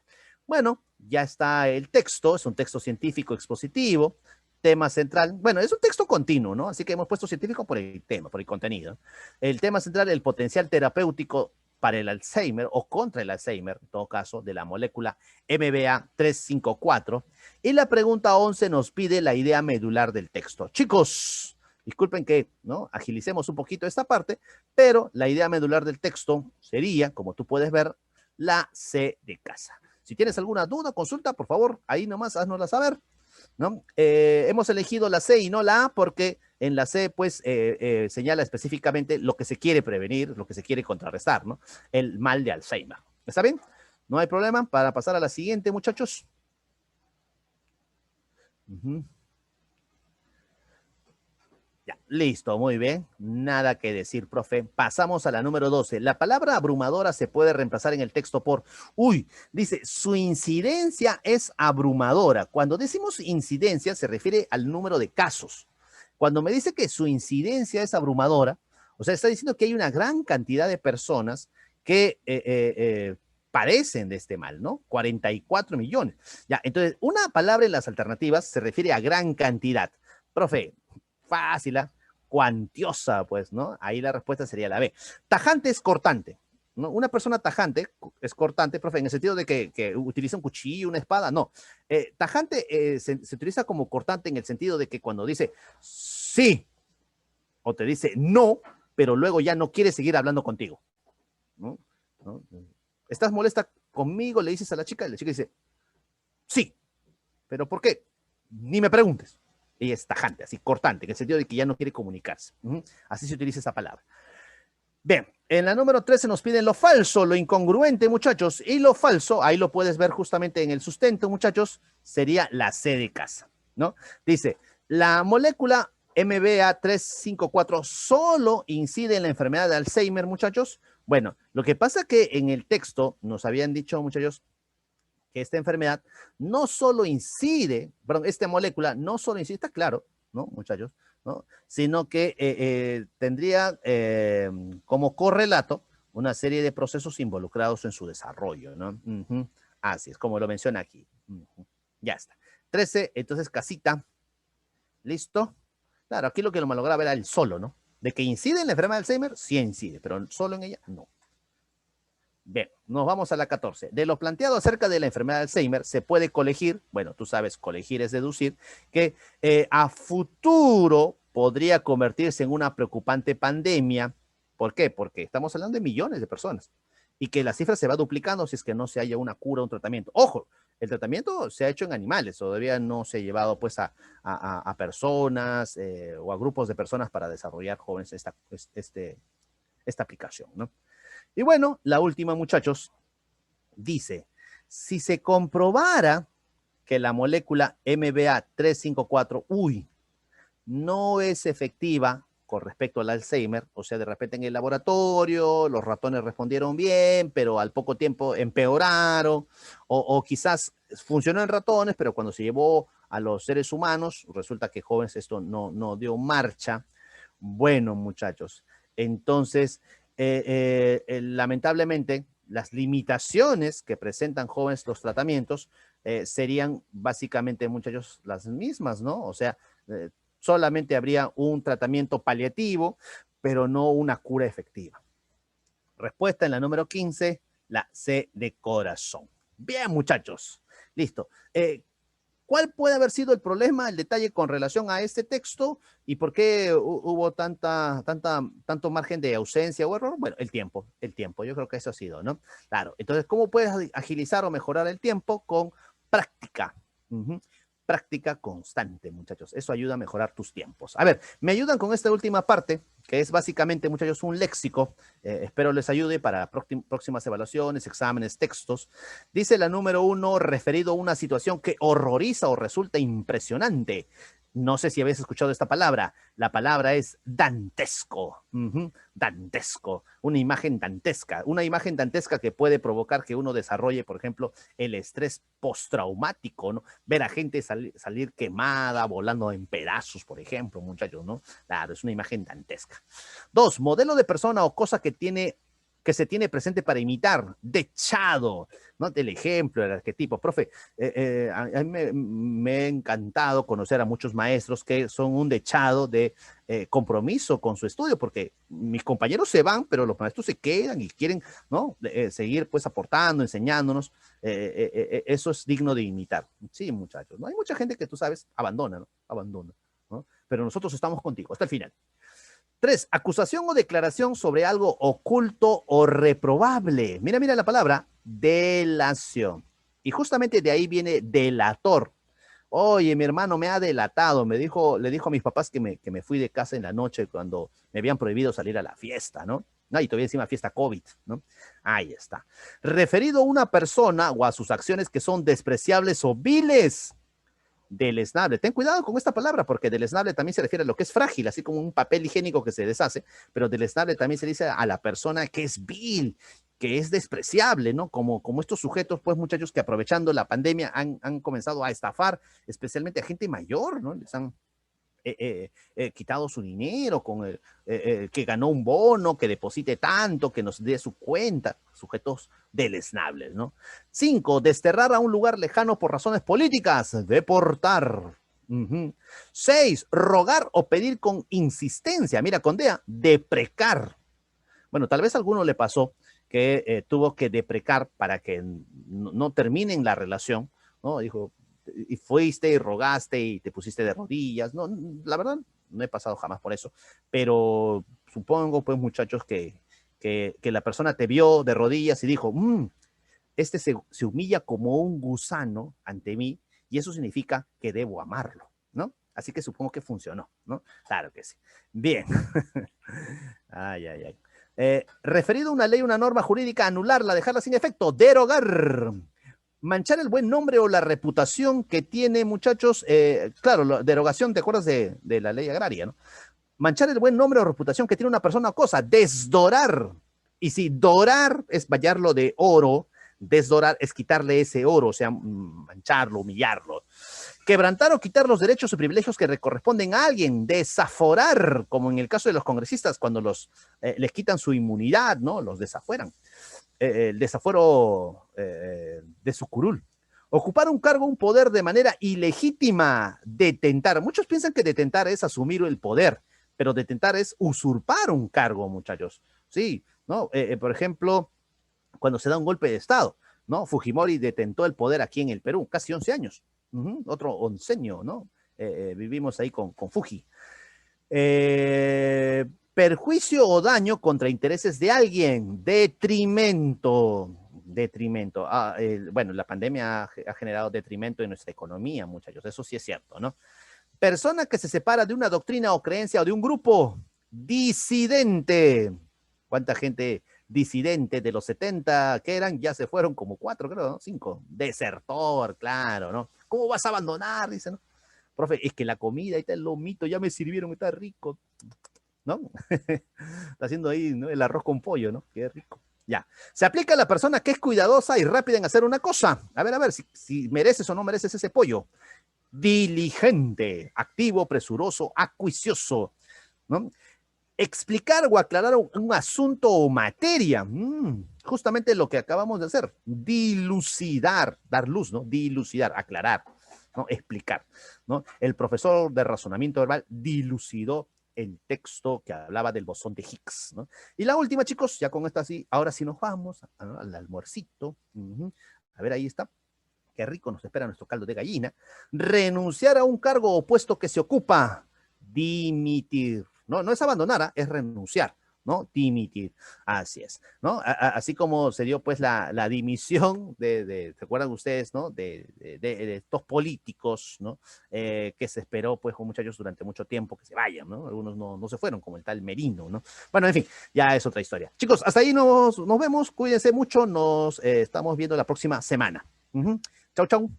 Bueno, ya está el texto, es un texto científico expositivo, tema central, bueno, es un texto continuo, ¿no? Así que hemos puesto científico por el tema, por el contenido. El tema central, el potencial terapéutico para el Alzheimer o contra el Alzheimer, en todo caso, de la molécula MBA354. Y la pregunta 11 nos pide la idea medular del texto. Chicos, disculpen que, ¿no?, agilicemos un poquito esta parte, pero la idea medular del texto sería, como tú puedes ver, la C de casa. Si tienes alguna duda, consulta, por favor, ahí nomás haznosla saber, ¿no? Hemos elegido la C y no la A porque en la C, pues, señala específicamente lo que se quiere prevenir, lo que se quiere contrarrestar, ¿no? El mal de Alzheimer. ¿Está bien? No hay problema para pasar a la siguiente, muchachos. Ya, listo, muy bien. Nada que decir, profe. Pasamos a la número 12. La palabra abrumadora se puede reemplazar en el texto por, dice, su incidencia es abrumadora. Cuando decimos incidencia se refiere al número de casos. Cuando me dice que su incidencia es abrumadora, o sea, está diciendo que hay una gran cantidad de personas que padecen de este mal, ¿no? 44 millones. Ya, entonces, una palabra en las alternativas se refiere a gran cantidad. Profe, fácil, cuantiosa, pues, ¿no? Ahí la respuesta sería la B. Tajante es cortante, ¿no? Una persona tajante es cortante, profe, en el sentido de que utiliza un cuchillo, una espada, no. Tajante se utiliza como cortante en el sentido de que cuando dice sí o te dice no, pero luego ya no quiere seguir hablando contigo, ¿no? ¿No? ¿Estás molesta conmigo? Le dices a la chica y la chica dice sí, pero ¿por qué? Ni me preguntes. Ella es tajante, así cortante, en el sentido de que ya no quiere comunicarse. Así se utiliza esa palabra. Bien, en la número 13 nos piden lo falso, lo incongruente, muchachos, y lo falso, ahí lo puedes ver justamente en el sustento, muchachos, sería la C de casa, ¿no? Dice, la molécula MBA354 solo incide en la enfermedad de Alzheimer, muchachos. Bueno, lo que pasa que en el texto nos habían dicho, muchachos, que esta enfermedad no solo incide, perdón, esta molécula no solo incide, está claro, ¿no, muchachos? ¿No? Sino que tendría como correlato una serie de procesos involucrados en su desarrollo, ¿no? Así es, como lo menciona aquí. Ya está. 13, entonces casita. ¿Listo? Claro, aquí lo que lo malograba era el solo, ¿no? De que incide en la enfermedad de Alzheimer, sí incide, pero solo en ella, no. Bien, nos vamos a la 14. De lo planteado acerca de la enfermedad de Alzheimer, se puede colegir, bueno, tú sabes, colegir es deducir, que a futuro podría convertirse en una preocupante pandemia. ¿Por qué? Porque estamos hablando de millones de personas y que la cifra se va duplicando si es que no se haya una cura o un tratamiento. Ojo, el tratamiento se ha hecho en animales, todavía no se ha llevado pues a personas o a grupos de personas para desarrollar jóvenes esta aplicación, ¿no? Y bueno, la última, muchachos, dice, si se comprobara que la molécula MBA354, no es efectiva con respecto al Alzheimer, o sea, de repente en el laboratorio los ratones respondieron bien, pero al poco tiempo empeoraron, o quizás funcionó en ratones, pero cuando se llevó a los seres humanos, resulta que jóvenes esto no dio marcha. Bueno, muchachos, entonces lamentablemente, las limitaciones que presentan jóvenes los tratamientos serían básicamente, muchachos, las mismas, ¿no? O sea, solamente habría un tratamiento paliativo, pero no una cura efectiva. Respuesta en la número 15, la C de corazón. Bien, muchachos, listo. ¿Cuál puede haber sido el problema, el detalle con relación a este texto y por qué hubo tanto margen de ausencia o error? Bueno, el tiempo, yo creo que eso ha sido, ¿no? Claro, entonces, ¿cómo puedes agilizar o mejorar el tiempo? Con práctica. Práctica constante, muchachos. Eso ayuda a mejorar tus tiempos. A ver, me ayudan con esta última parte, que es básicamente, muchachos, un léxico. Espero les ayude para próximas evaluaciones, exámenes, textos. Dice la número 1, referido a una situación que horroriza o resulta impresionante. No sé si habéis escuchado esta palabra. La palabra es dantesco. Dantesco. Una imagen dantesca. Una imagen dantesca que puede provocar que uno desarrolle, por ejemplo, el estrés postraumático, ¿no? Ver a gente salir quemada, volando en pedazos, por ejemplo, muchachos, ¿no? Claro, es una imagen dantesca. 2, modelo de persona o cosa que se tiene presente para imitar, dechado, ¿no? El ejemplo, el arquetipo. Profe, a mí me ha encantado conocer a muchos maestros que son un dechado de compromiso con su estudio, porque mis compañeros se van, pero los maestros se quedan y quieren, ¿no? Seguir pues aportando, enseñándonos. Eso es digno de imitar. Sí, muchachos, ¿no? Hay mucha gente que tú sabes, abandona, ¿no? Abandona, ¿no? Pero nosotros estamos contigo hasta el final. 3, acusación o declaración sobre algo oculto o reprobable. Mira la palabra, delación. Y justamente de ahí viene delator. Oye, mi hermano me ha delatado, le dijo a mis papás que me fui de casa en la noche cuando me habían prohibido salir a la fiesta, ¿no? No, y todavía encima fiesta COVID, ¿no? Ahí está. Referido a una persona o a sus acciones que son despreciables o viles. Deleznable. Ten cuidado con esta palabra, porque deleznable también se refiere a lo que es frágil, así como un papel higiénico que se deshace, pero deleznable también se dice a la persona que es vil, que es despreciable, ¿no? Como estos sujetos, pues muchachos, que aprovechando la pandemia han comenzado a estafar, especialmente a gente mayor, ¿no? Les han quitado su dinero, con que ganó un bono, que deposite tanto, que nos dé su cuenta, sujetos deleznables, ¿no? 5, desterrar a un lugar lejano por razones políticas, deportar. 6, rogar o pedir con insistencia, mira, con DEA, deprecar. Bueno, tal vez a alguno le pasó que tuvo que deprecar para que no terminen la relación, ¿no? Dijo, y fuiste y rogaste y te pusiste de rodillas. No, la verdad, no he pasado jamás por eso, pero supongo, pues, muchachos, que la persona te vio de rodillas y dijo, este se humilla como un gusano ante mí y eso significa que debo amarlo, ¿no? Así que supongo que funcionó, ¿no? Claro que sí. Bien. Ay, ay, ay. Referido a una ley, una norma jurídica, anularla, dejarla sin efecto, derogar. Manchar el buen nombre o la reputación que tiene, muchachos, claro, derogación, ¿te acuerdas de la ley agraria, no? Manchar el buen nombre o reputación que tiene una persona o cosa, desdorar. Y si dorar es bañarlo de oro, desdorar es quitarle ese oro, o sea, mancharlo, humillarlo. Quebrantar o quitar los derechos o privilegios que le corresponden a alguien, desaforar, como en el caso de los congresistas, cuando les quitan su inmunidad, ¿no? Los desafueran. El desafuero de su curul. Ocupar un cargo, un poder de manera ilegítima, detentar. Muchos piensan que detentar es asumir el poder, pero detentar es usurpar un cargo, muchachos. Sí, ¿no? Por ejemplo, cuando se da un golpe de Estado, ¿no? Fujimori detentó el poder aquí en el Perú, casi 11 años. Otro onceño, ¿no? Vivimos ahí con Fuji. Perjuicio o daño contra intereses de alguien, detrimento. Bueno, la pandemia ha generado detrimento en nuestra economía, muchachos, eso sí es cierto, ¿no? Persona que se separa de una doctrina o creencia o de un grupo, disidente. ¿Cuánta gente disidente de los 70 que eran? Ya se fueron como 4, creo, ¿no? 5. Desertor, claro, ¿no? ¿Cómo vas a abandonar? Dice, ¿no? Profe, es que la comida, ahí está el lomito, ya me sirvieron, está rico, ¿no? Está haciendo ahí, ¿no? El arroz con pollo, ¿no? Qué rico. Ya. Se aplica a la persona que es cuidadosa y rápida en hacer una cosa. A ver, si mereces o no mereces ese pollo. Diligente, activo, presuroso, acuicioso, ¿no? Explicar o aclarar un asunto o materia. Justamente lo que acabamos de hacer. Dilucidar, dar luz, ¿no? Dilucidar, aclarar, ¿no? Explicar, ¿no? El profesor de razonamiento verbal dilucidó el texto que hablaba del bosón de Higgs, ¿no? Y la última, chicos, ya con esta sí, ahora sí nos vamos al almuercito. A ver, ahí está. Qué rico nos espera nuestro caldo de gallina. Renunciar a un cargo o puesto que se ocupa. Dimitir. No es abandonar, es renunciar, ¿no? Dimitir. Así es, ¿no? Así como se dio pues la dimisión ¿se acuerdan ustedes, ¿no? De estos políticos, ¿no? Que se esperó pues con muchachos durante mucho tiempo que se vayan, ¿no? Algunos no se fueron, como el tal Merino, ¿no? Bueno, en fin, ya es otra historia. Chicos, hasta ahí nos vemos, cuídense mucho, nos estamos viendo la próxima semana. Chau, chau.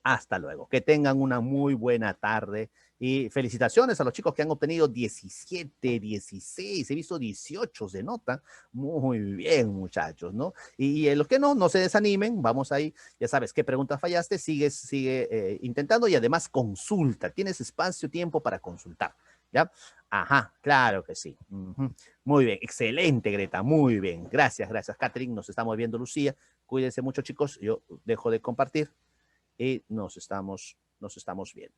Hasta luego. Que tengan una muy buena tarde. Y felicitaciones a los chicos que han obtenido 17, 16, he visto 18 de nota. Muy bien, muchachos, ¿no? Y los que no se desanimen. Vamos ahí. Ya sabes qué pregunta fallaste. Sigue intentando y además consulta. Tienes espacio, tiempo para consultar. ¿Ya? Ajá, claro que sí. Muy bien, excelente, Greta. Muy bien. Gracias, Catherine. Nos estamos viendo, Lucía. Cuídense mucho, chicos. Yo dejo de compartir y nos estamos viendo.